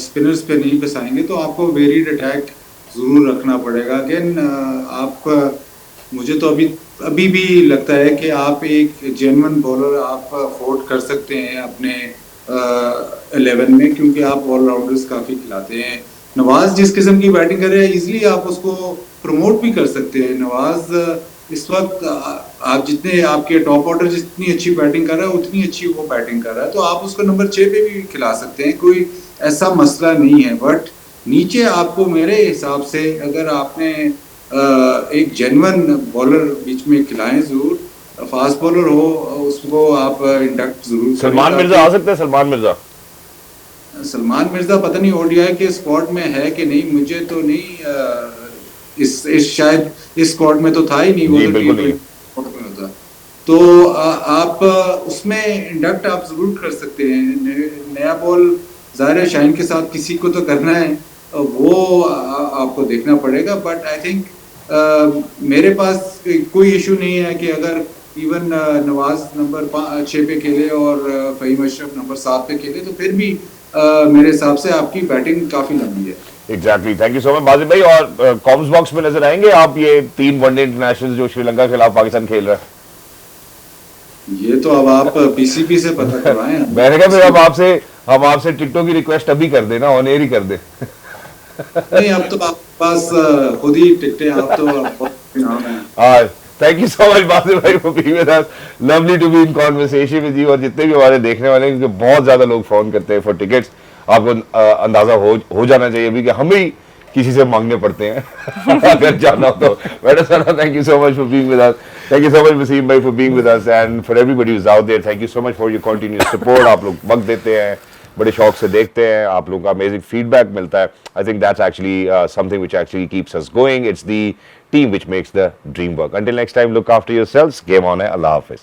Speaker 4: स्पिनर्स पे नहीं फंसाएंगे, तो आपको वेरिड अटैक जरूर रखना पड़ेगा। अगेन आप, मुझे तो अभी भी लगता है कि आप एक जेन्युइन बॉलर आप अफोर्ड कर सकते हैं अपने 11 में, क्योंकि आप ऑलराउंडर्स काफ़ी खिलाते हैं। नवाज जिस किस्म की बैटिंग कर रहे हैं, इजीली आप उसको प्रमोट भी कर सकते हैं। नवाज इस वक्त आप जितने आपके टॉप ऑर्डर जितनी अच्छी बैटिंग कर रहा है उतनी अच्छी वो बैटिंग कर रहा है, तो आप उसको नंबर 6 पे भी खिला सकते हैं, कोई ऐसा मसला नहीं है। बट नीचे आपको मेरे हिसाब से अगर आपने एक जेन्युइन बॉलर बीच में खिलाएं, जरूर फास्ट बॉलर हो उसको आप इंडक्ट जरूर करें।
Speaker 1: सलमान मिर्जा आ सकते हैं? सलमान मिर्जा पता नहीं ओडीआई के स्क्वाड में है कि नहीं, मुझे तो नहीं इस शायद इस स्क्वाड में तो था ही नहीं, वो जी,
Speaker 4: तो
Speaker 1: बिल्कुल नहीं।
Speaker 4: स्क्वाड में होता। तो आप उसमें इंडक्ट आप जरूर कर सकते हैं। नया बॉल जाहिर है शाइन के साथ किसी को तो करना है, वो आपको देखना पड़ेगा। बट आई थिंक मेरे पास कोई इशू नहीं है कि अगर इवन नवाज नंबर 6 पे खेले और फहीम अशरफ नंबर 7 पे खेले, तो फिर भी मेरे हिसाब से आपकी बैटिंग काफी लंबी है।
Speaker 1: Exactly, thank you so much Bajid भाई। और कॉम्स बॉक्स में नजर आएंगे आप ये 3 वनडे इंटरनेशनल जो श्रीलंका के खिलाफ पाकिस्तान खेल रहा है?
Speaker 4: ये तो अब आप पीसीबी से पता करवाएं।
Speaker 1: मैंने कहा फिर हम आपसे टिकटों की रिक्वेस्ट अभी कर देना, ऑन एयर ही कर दे।
Speaker 4: नहीं, अब तो आपके पास खुद ही टिकटें, आप तो
Speaker 1: thank you so much Bajid भाई for being with us, lovely to be in conversation with you. और जितने भी हमारे देखने वाले हैं, क्योंकि बहुत ज्यादा लोग फोन करते हैं फॉर टिकट्स, आपको अंदाजा हो जाना चाहिए अभी कि हम ही किसी से मांगने पड़ते हैं अगर जाना हो तो। Thank you so much for being with us, thank you so much Wasim भाई for being with us, and for everybody who is out there, thank you so much for your continuous support. आप लोग वक्त देते हैं, बड़े शौक से देखते हैं, आप लोगों का अमेजिंग फीडबैक मिलता है। I think that's actually something which actually keeps us going. It's the team which makes the dream work. Until next time, look after yourselves. Game on है। अल्लाह हाफिज।